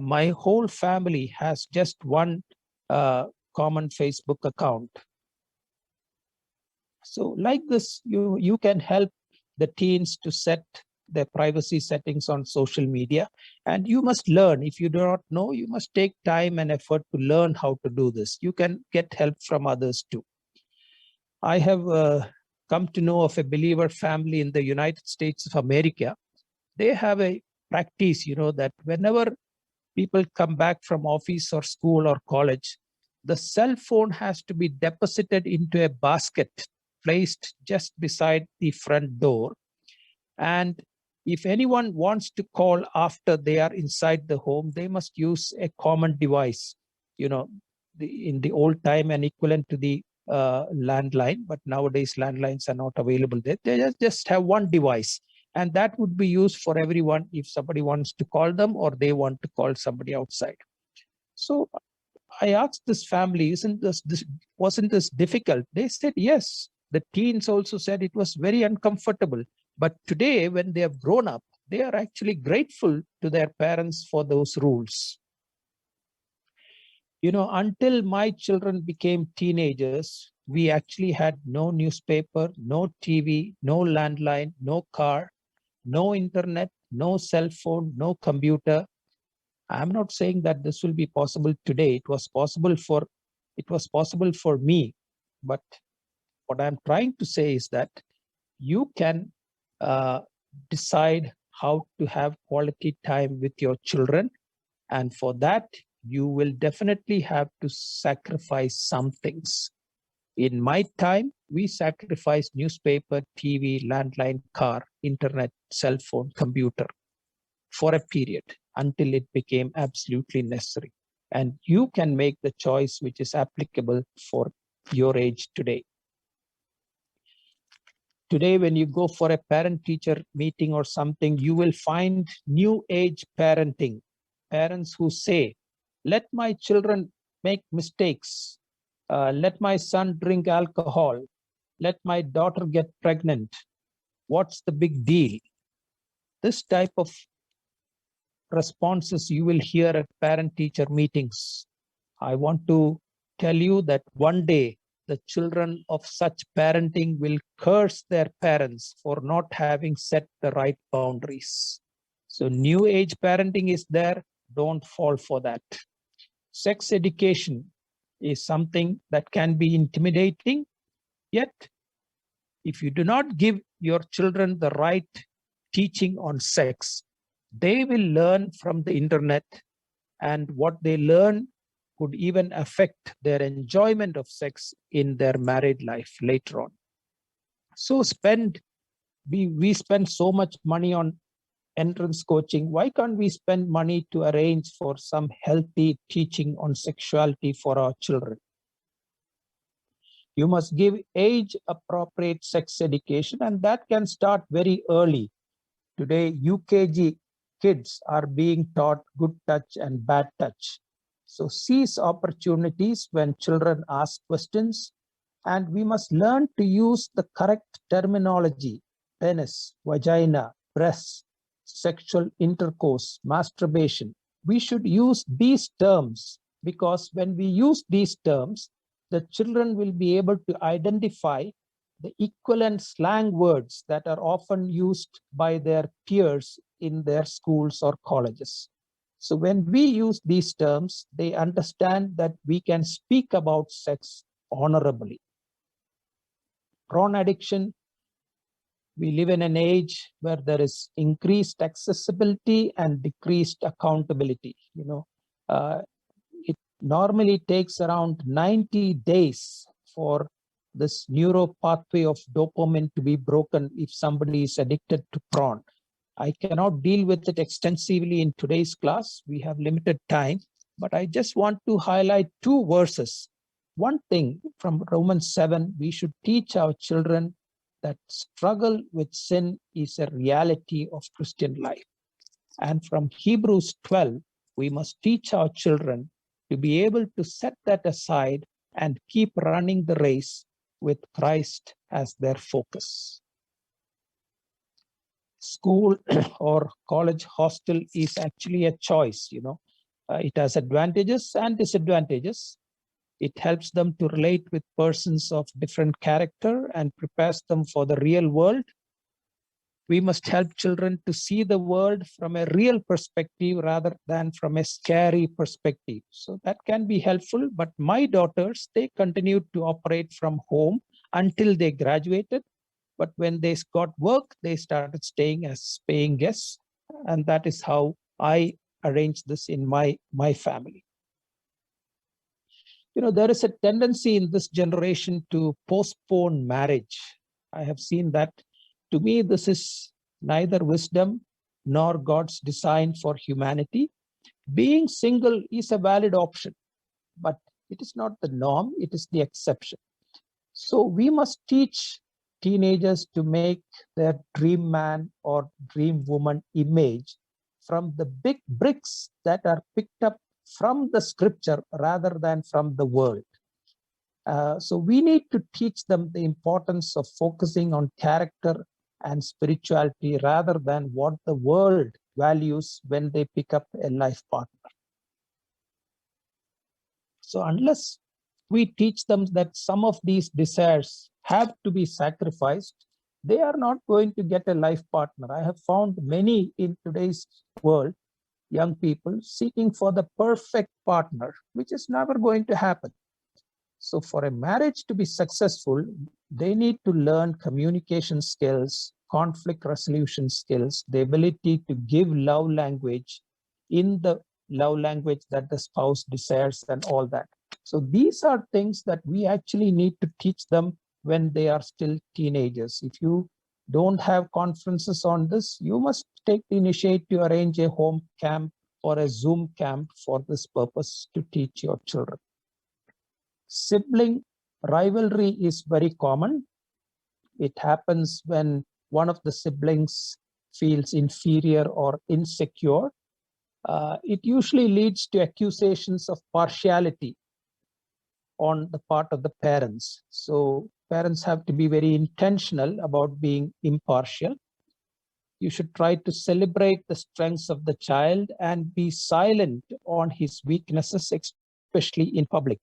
Speaker 1: My whole family has just one common Facebook account. So like this, you can help the teens to set their privacy settings on social media. And you must learn. If you do not know, you must take time and effort to learn how to do this. You can get help from others too. I have come to know of a believer family in the United States of America. They have a practice, that whenever people come back from office or school or college, the cell phone has to be deposited into a basket placed just beside the front door. And if anyone wants to call after they are inside the home, they must use a common device. In the old time, an equivalent to the landline, but nowadays landlines are not available. They just have one device, and that would be used for everyone if somebody wants to call them or they want to call somebody outside. So I asked this family, wasn't this difficult? They said yes. The teens also said it was very uncomfortable. But today, when they have grown up, they are actually grateful to their parents for those rules. Until my children became teenagers, we actually had no newspaper, no TV, no landline, no car, no internet, no cell phone, no computer. I'm not saying that this will be possible today. It was possible for me. But what I'm trying to say is that you can uh, decide how to have quality time with your children. And for that, you will definitely have to sacrifice some things. In my time, we sacrificed newspaper, TV, landline, car, internet, cell phone, computer for a period until it became absolutely necessary. And you can make the choice which is applicable for your age today. Today, when you go for a parent-teacher meeting or something, you will find new age parenting. Parents who say, let my children make mistakes. Let my son drink alcohol. Let my daughter get pregnant. What's the big deal? This type of responses you will hear at parent-teacher meetings. I want to tell you that one day the children of such parenting will curse their parents for not having set the right boundaries. So new age parenting is there. Don't fall for that. Sex education is something that can be intimidating, yet if you do not give your children the right teaching on sex, they will learn from the internet, and what they learn could even affect their enjoyment of sex in their married life later on. So we spend so much money on entrance coaching. Why can't we spend money to arrange for some healthy teaching on sexuality for our children? You must give age appropriate sex education, and that can start very early. Today, UKG kids are being taught good touch and bad touch. So seize opportunities when children ask questions, and we must learn to use the correct terminology: penis, vagina, breast, sexual intercourse, masturbation. We should use these terms because when we use these terms, the children will be able to identify the equivalent slang words that are often used by their peers in their schools or colleges. So when we use these terms, they understand that we can speak about sex honorably. Porn addiction, we live in an age where there is increased accessibility and decreased accountability. It normally takes around 90 days for this neuro pathway of dopamine to be broken if somebody is addicted to porn. I cannot deal with it extensively in today's class. We have limited time, but I just want to highlight two verses. One thing from Romans 7, we should teach our children that struggle with sin is a reality of Christian life. And from Hebrews 12, we must teach our children to be able to set that aside and keep running the race with Christ as their focus. School or college hostel is actually a choice. It has advantages and disadvantages. It helps them to relate with persons of different character and prepares them for the real world. We must help children to see the world from a real perspective rather than from a scary perspective. So that can be helpful, but my daughters, they continued to operate from home until they graduated. But when they got work, they started staying as paying guests. And that is how I arranged this in my family. There is a tendency in this generation to postpone marriage. I have seen that. To me, this is neither wisdom nor God's design for humanity. Being single is a valid option, but it is not the norm, it is the exception. So we must teach teenagers to make their dream man or dream woman image from the big bricks that are picked up from the scripture rather than from the world. So we need to teach them the importance of focusing on character and spirituality rather than what the world values when they pick up a life partner. So unless we teach them that some of these desires have to be sacrificed, they are not going to get a life partner. I have found many in today's world, young people seeking for the perfect partner, which is never going to happen. So for a marriage to be successful, they need to learn communication skills, conflict resolution skills, the ability to give love language in the love language that the spouse desires and all that. So these are things that we actually need to teach them when they are still teenagers. If you don't have conferences on this, you must take the initiative to arrange a home camp or a Zoom camp for this purpose to teach your children. Sibling rivalry is very common. It happens when one of the siblings feels inferior or insecure. It usually leads to accusations of partiality on the part of the parents. So parents have to be very intentional about being impartial. You should try to celebrate the strengths of the child and be silent on his weaknesses, especially in public.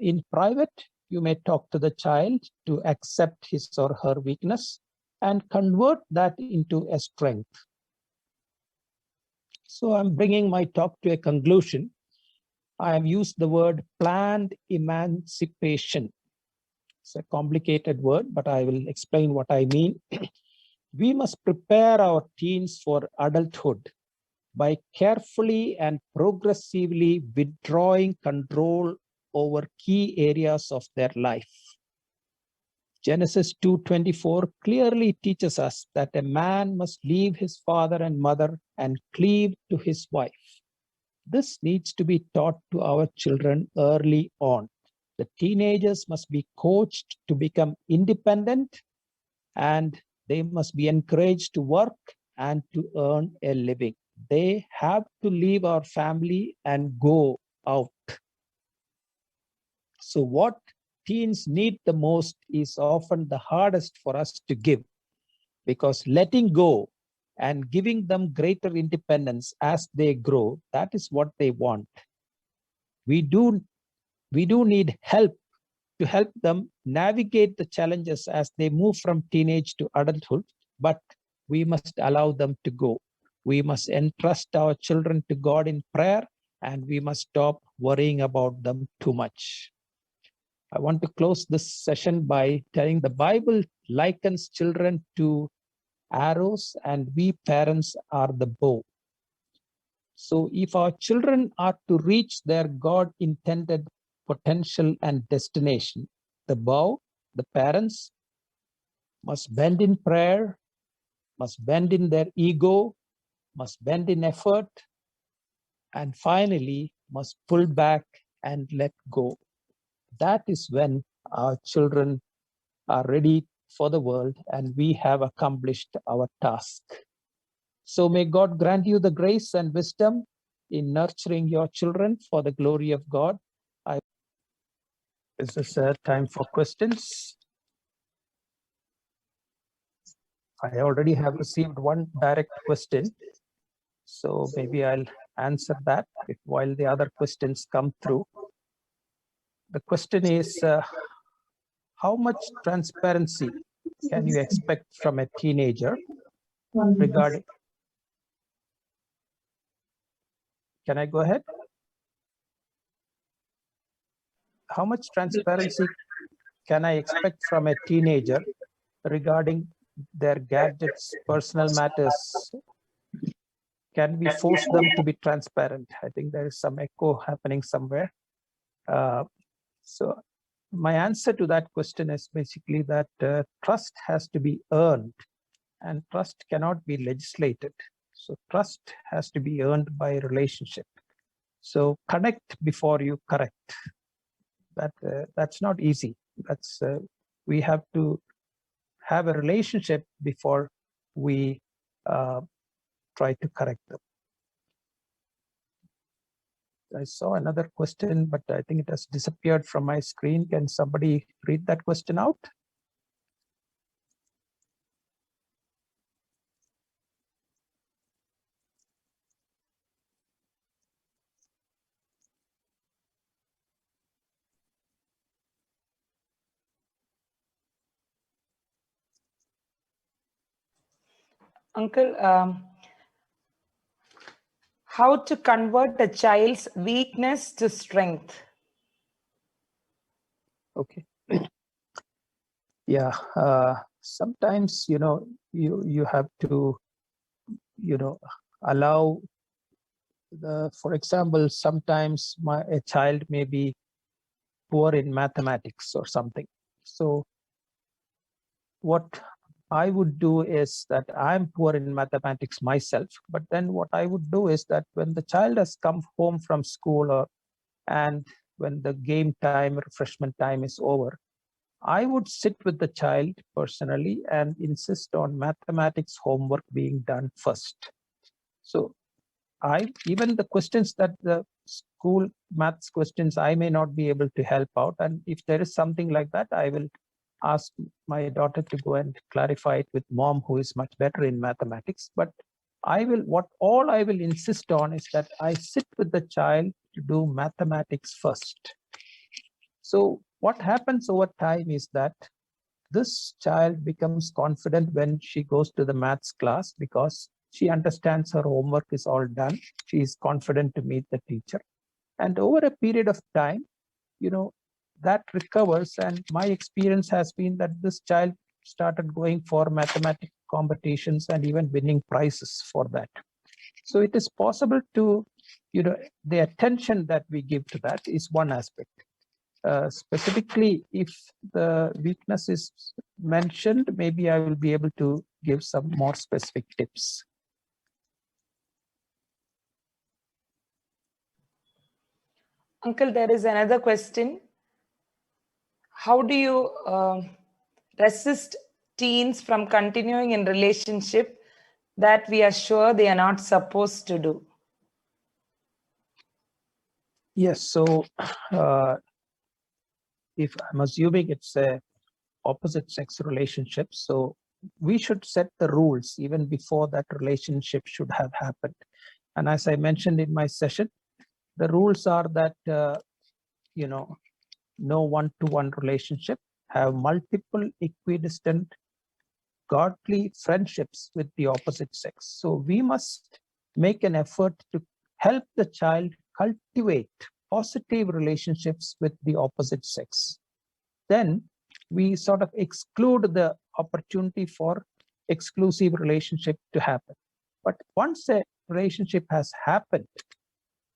Speaker 1: In private, you may talk to the child to accept his or her weakness and convert that into a strength. So I'm bringing my talk to a conclusion. I have used the word planned emancipation. It's a complicated word, but I will explain what I mean. We must prepare our teens for adulthood by carefully and progressively withdrawing control over key areas of their life. Genesis 2:24 clearly teaches us that a man must leave his father and mother and cleave to his wife. This needs to be taught to our children early on. The teenagers must be coached to become independent, and they must be encouraged to work and to earn a living. They have to leave our family and go out. So what teens need the most is often the hardest for us to give, because letting go and giving them greater independence as they grow, that is what they want. We do need help to help them navigate the challenges as they move from teenage to adulthood, but we must allow them to go. We must entrust our children to God in prayer, and we must stop worrying about them too much. I want to close this session by telling the Bible likens children to arrows, and we parents are the bow. So if our children are to reach their God-intended potential and destination, the bow, the parents, must bend in prayer, must bend in their ego, must bend in effort, and finally must pull back and let go. That is when our children are ready for the world and we have accomplished our task. So may God grant you the grace and wisdom in nurturing your children for the glory of God. This is a time for questions. I already have received one direct question, so maybe I'll answer that while the other questions come through. The question is, how much transparency can you expect from a teenager regarding... Can I go ahead? How much transparency can I expect from a teenager regarding their gadgets, personal matters? Can we force them to be transparent? I think there is some echo happening somewhere. So my answer to that question is basically that trust has to be earned, and trust cannot be legislated. So trust has to be earned by a relationship. So connect before you correct. That's not easy. We have to have a relationship before we try to correct them. I saw another question, but I think it has disappeared from my screen. Can somebody read that question out?
Speaker 2: Uncle, How to convert a child's weakness to strength?
Speaker 1: Okay. Yeah. Sometimes, you have to, allow for example, sometimes a child may be poor in mathematics or something. So what I would do is that I'm poor in mathematics myself, but then what I would do is that when the child has come home from school and when the game time, refreshment time is over, I would sit with the child personally and insist on mathematics homework being done first. So even the questions that the school maths questions, I may not be able to help out. And if there is something like that, I will ask my daughter to go and clarify it with mom, who is much better in mathematics. But I will insist on is that I sit with the child to do mathematics first. So what happens over time is that this child becomes confident when she goes to the maths class because she understands her homework is all done. She is confident to meet the teacher. And over a period of time, that recovers. And my experience has been that this child started going for mathematics competitions and even winning prizes for that. So it is possible to, the attention that we give to that is one aspect. Specifically, if the weakness is mentioned, maybe I will be able to give some more specific tips.
Speaker 2: Uncle, there is another question. How do you resist teens from continuing in relationship that we are sure they are not supposed to do?
Speaker 1: Yes, so if I'm assuming it's a opposite sex relationship, so we should set the rules even before that relationship should have happened. And as I mentioned in my session, the rules are that, no one-to-one relationship, have multiple equidistant godly friendships with the opposite sex. So we must make an effort to help the child cultivate positive relationships with the opposite sex. Then we sort of exclude the opportunity for exclusive relationship to happen. But once a relationship has happened,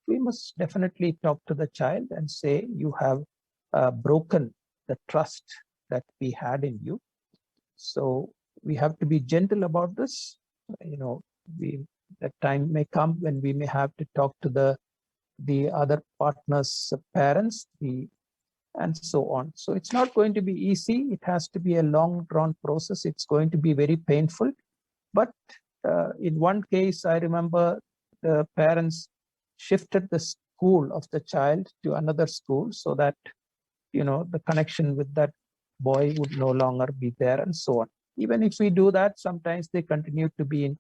Speaker 1: we must definitely talk to the child and say, you have broken the trust that we had in you. So we have to be gentle about this. That time may come when we may have to talk to the other partner's parents, and so on. So it's not going to be easy. It has to be a long drawn process. It's going to be very painful. But in one case, I remember the parents shifted the school of the child to another school so that, the connection with that boy would no longer be there, and so on. Even if we do that, sometimes they continue to be in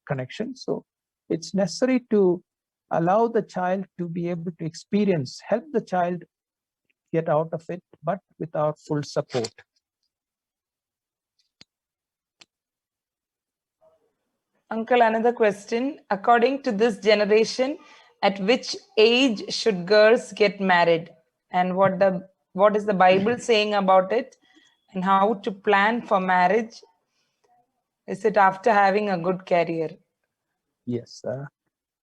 Speaker 1: connection. So it's necessary to allow the child to be able to experience, help the child get out of it, but with our full support.
Speaker 2: Uncle, another question. According to this generation, at which age should girls get married? And what is the Bible saying about it? And how to plan for marriage? Is it after having a good career?
Speaker 1: Yes.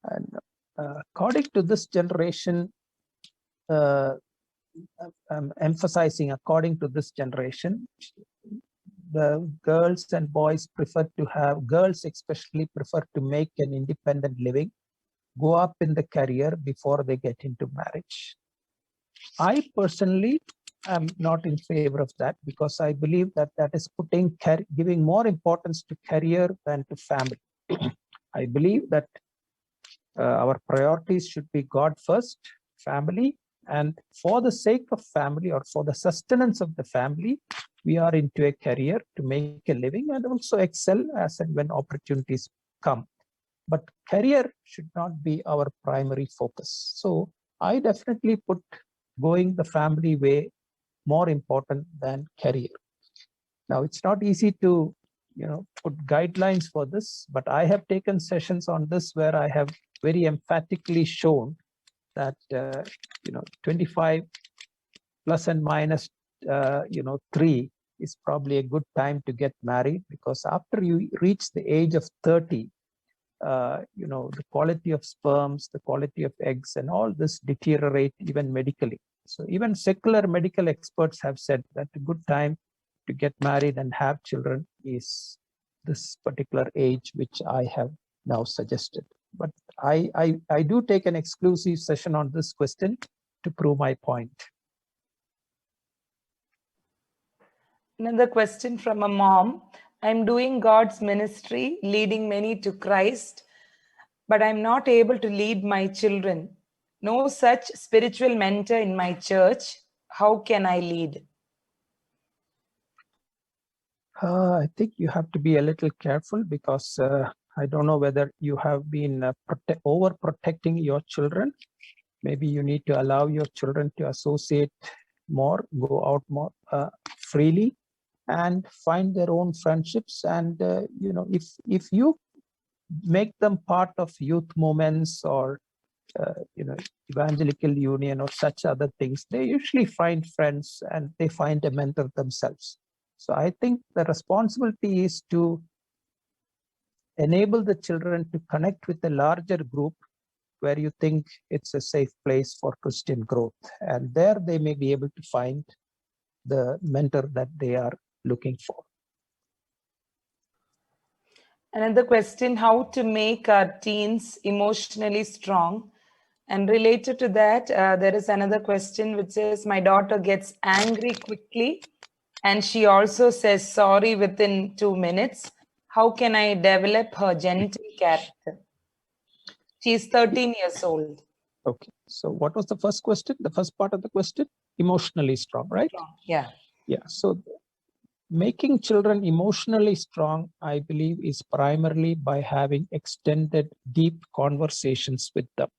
Speaker 1: And according to this generation, I'm emphasizing according to this generation, the girls and boys girls especially prefer to make an independent living, go up in the career before they get into marriage. I personally am not in favor of that because I believe that that is giving more importance to career than to family. I believe that our priorities should be God first, family, and for the sake of family or for the sustenance of the family, we are into a career to make a living and also excel as and when opportunities come. But career should not be our primary focus. So I definitely put going the family way more important than career. Now, it's not easy to put guidelines for this, but I have taken sessions on this where I have very emphatically shown that 25 plus and minus 3 is probably a good time to get married, because after you reach the age of 30, the quality of sperms, the quality of eggs, and all this deteriorate even medically. So even secular medical experts have said that a good time to get married and have children is this particular age, which I have now suggested. But I do take an exclusive session on this question to prove my point.
Speaker 2: Another question from a mom. I'm doing God's ministry, leading many to Christ, but I'm not able to lead my children. No such spiritual mentor in my church. How can I lead?
Speaker 1: I think you have to be a little careful, because I don't know whether you have been overprotecting your children. Maybe you need to allow your children to associate more, go out more freely, and find their own friendships. And if you make them part of youth movements or evangelical union or such other things, they usually find friends and they find a mentor themselves. So I think the responsibility is to enable the children to connect with a larger group where you think it's a safe place for Christian growth, and there they may be able to find the mentor that they are looking for.
Speaker 2: Another question, how to make our teens emotionally strong? And related to that, there is another question which says, my daughter gets angry quickly and she also says sorry within 2 minutes. How can I develop her gentle character? She's 13 years old.
Speaker 1: Okay, so what was the first question? The first part of the question? Emotionally strong, right?
Speaker 2: Yeah.
Speaker 1: Yeah, so making children emotionally strong, I believe, is primarily by having extended, deep conversations with them.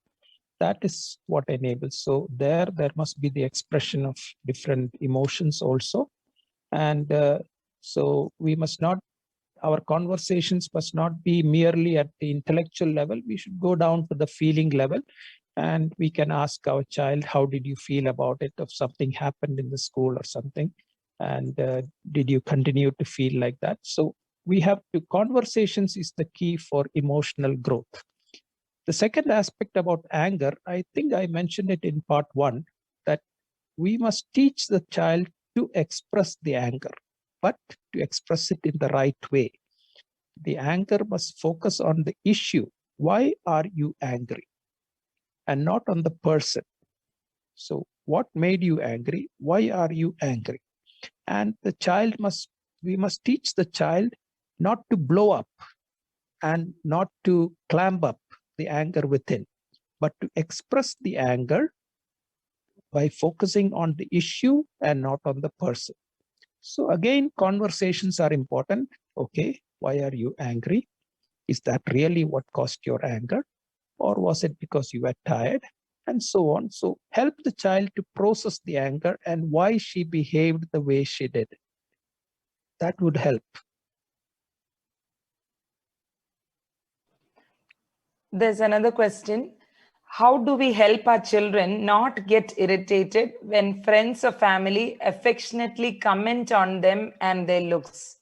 Speaker 1: That is what enables. So there must be the expression of different emotions also. And so our conversations must not be merely at the intellectual level. We should go down to the feeling level. And we can ask our child, how did you feel about it? If something happened in the school or something, and did you continue to feel like that? So conversations is the key for emotional growth. The second aspect about anger, I think I mentioned it in part 1, that we must teach the child to express the anger, but to express it in the right way. The anger must focus on the issue. Why are you angry? And not on the person. So what made you angry? Why are you angry? And we must teach the child not to blow up and not to clamp up the anger within, but to express the anger by focusing on the issue and not on the person. So again, conversations are important. Okay, why are you angry? Is that really what caused your anger? Or was it because you were tired? And so on. So help the child to process the anger and why she behaved the way she did. That would help.
Speaker 2: There's another question. How do we help our children not get irritated when friends or family affectionately comment on them and their looks?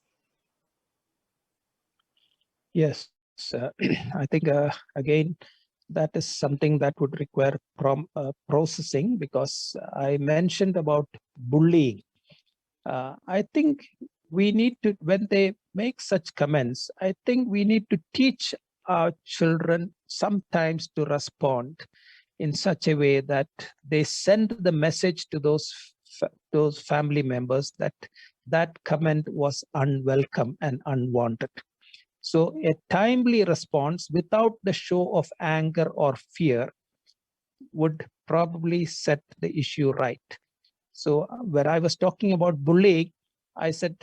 Speaker 1: Yes, I think again, that is something that would require processing, because I mentioned about bullying. I think we need to, when they make such comments, I think we need to teach our children sometimes to respond in such a way that they send the message to those family members that that comment was unwelcome and unwanted. So a timely response without the show of anger or fear would probably set the issue right. So when I was talking about bullying, I said,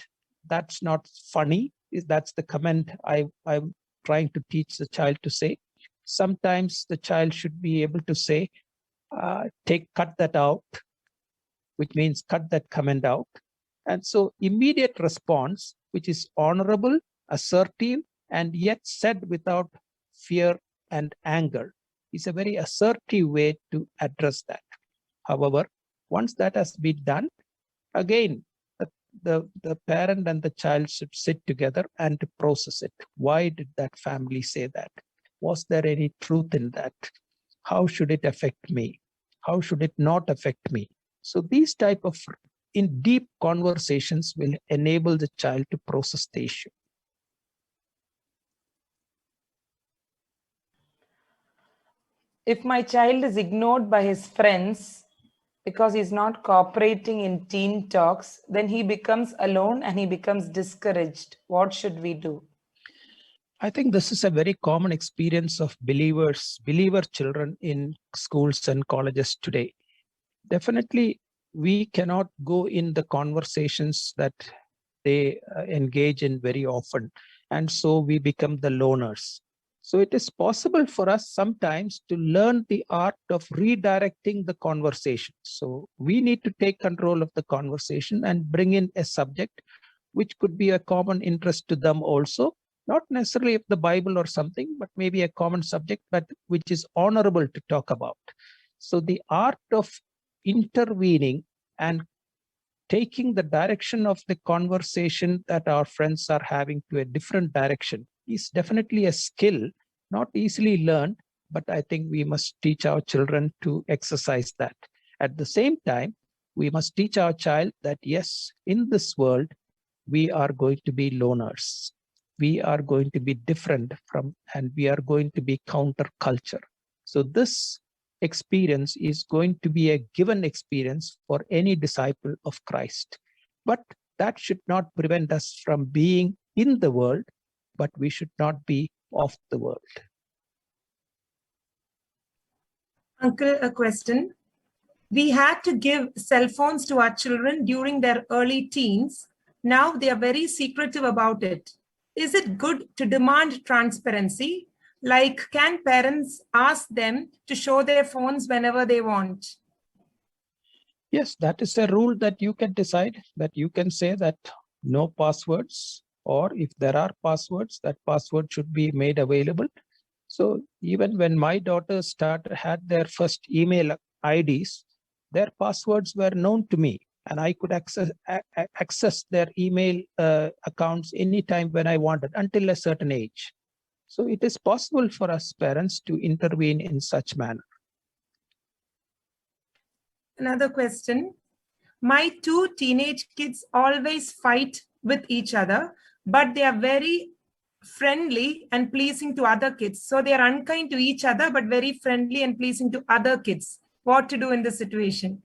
Speaker 1: that's not funny. That's the comment I'm trying to teach the child to say. Sometimes the child should be able to say, cut that out, which means cut that comment out. And so immediate response, which is honorable, assertive, and yet said without fear and anger, is a very assertive way to address that. However, once that has been done, again, the parent and the child should sit together and to process it. Why did that family say that? Was there any truth in that? How should it affect me? How should it not affect me? So these type of in deep conversations will enable the child to process the issue.
Speaker 2: If my child is ignored by his friends because he's not cooperating in teen talks, then he becomes alone and he becomes discouraged. What should we do?
Speaker 1: I think this is a very common experience of believer children in schools and colleges today. Definitely, we cannot go in the conversations that they engage in very often. And so we become the loners. So it is possible for us sometimes to learn the art of redirecting the conversation. So we need to take control of the conversation and bring in a subject which could be a common interest to them also. Not necessarily of the Bible or something, but maybe a common subject, but which is honorable to talk about. So the art of intervening and taking the direction of the conversation that our friends are having to a different direction is definitely a skill, not easily learned, but I think we must teach our children to exercise that. At the same time, we must teach our child that yes, in this world, we are going to be loners. We are going to be different from, and we are going to be counterculture. So this experience is going to be a given experience for any disciple of Christ. But that should not prevent us from being in the world, but we should not be of the world.
Speaker 3: Uncle, a question. We had to give cell phones to our children during their early teens. Now they are very secretive about it. Is it good to demand transparency? Like, can parents ask them to show their phones whenever they want?
Speaker 1: Yes, that is a rule that you can decide, that you can say that no passwords, or if there are passwords, that password should be made available. So even when my daughters had their first email IDs, their passwords were known to me, and I could access their email accounts anytime when I wanted until a certain age. So it is possible for us parents to intervene in such manner.
Speaker 3: Another question. My two teenage kids always fight with each other, but they are very friendly and pleasing to other kids. So they are unkind to each other, but very friendly and pleasing to other kids. What to do in this situation?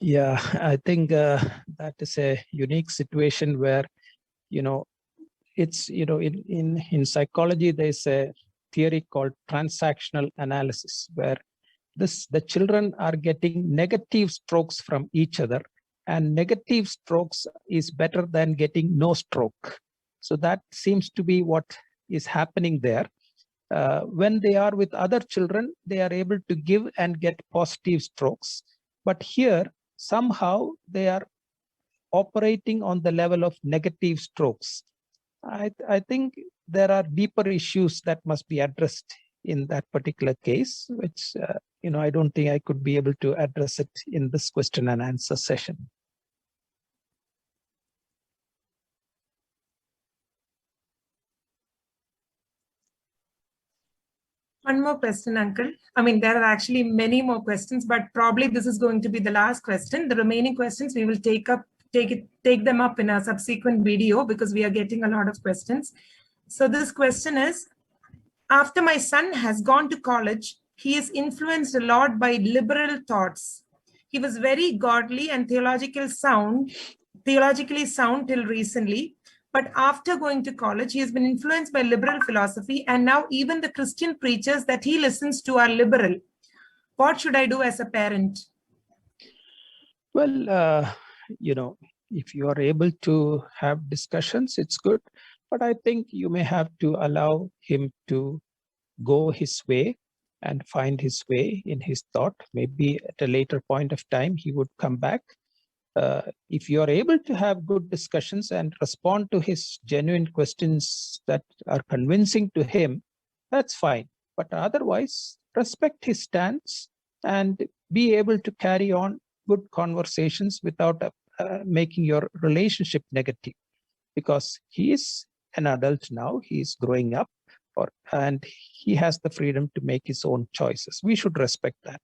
Speaker 1: Yeah, I think that is a unique situation where, it's, in psychology, there's a theory called transactional analysis, where the children are getting negative strokes from each other, and negative strokes is better than getting no stroke. So that seems to be what is happening there. When they are with other children, they are able to give and get positive strokes. But here, somehow they are operating on the level of negative strokes. I think there are deeper issues that must be addressed in that particular case, which, I don't think I could be able to address it in this question and answer session.
Speaker 3: One more question, Uncle. I mean, there are actually many more questions, but probably this is going to be the last question. The remaining questions we will take them up in a subsequent video because we are getting a lot of questions. So this question is, after my son has gone to college, he is influenced a lot by liberal thoughts. He was very godly and theologically sound till recently. But after going to college, he has been influenced by liberal philosophy, and now even the Christian preachers that he listens to are liberal. What should I do as a parent?
Speaker 1: Well, if you are able to have discussions, it's good. But I think you may have to allow him to go his way and find his way in his thought. Maybe at a later point of time, he would come back. If you are able to have good discussions and respond to his genuine questions that are convincing to him, that's fine. But otherwise, respect his stance and be able to carry on good conversations without making your relationship negative, because he is an adult now, he is growing up, and he has the freedom to make his own choices. We should respect that.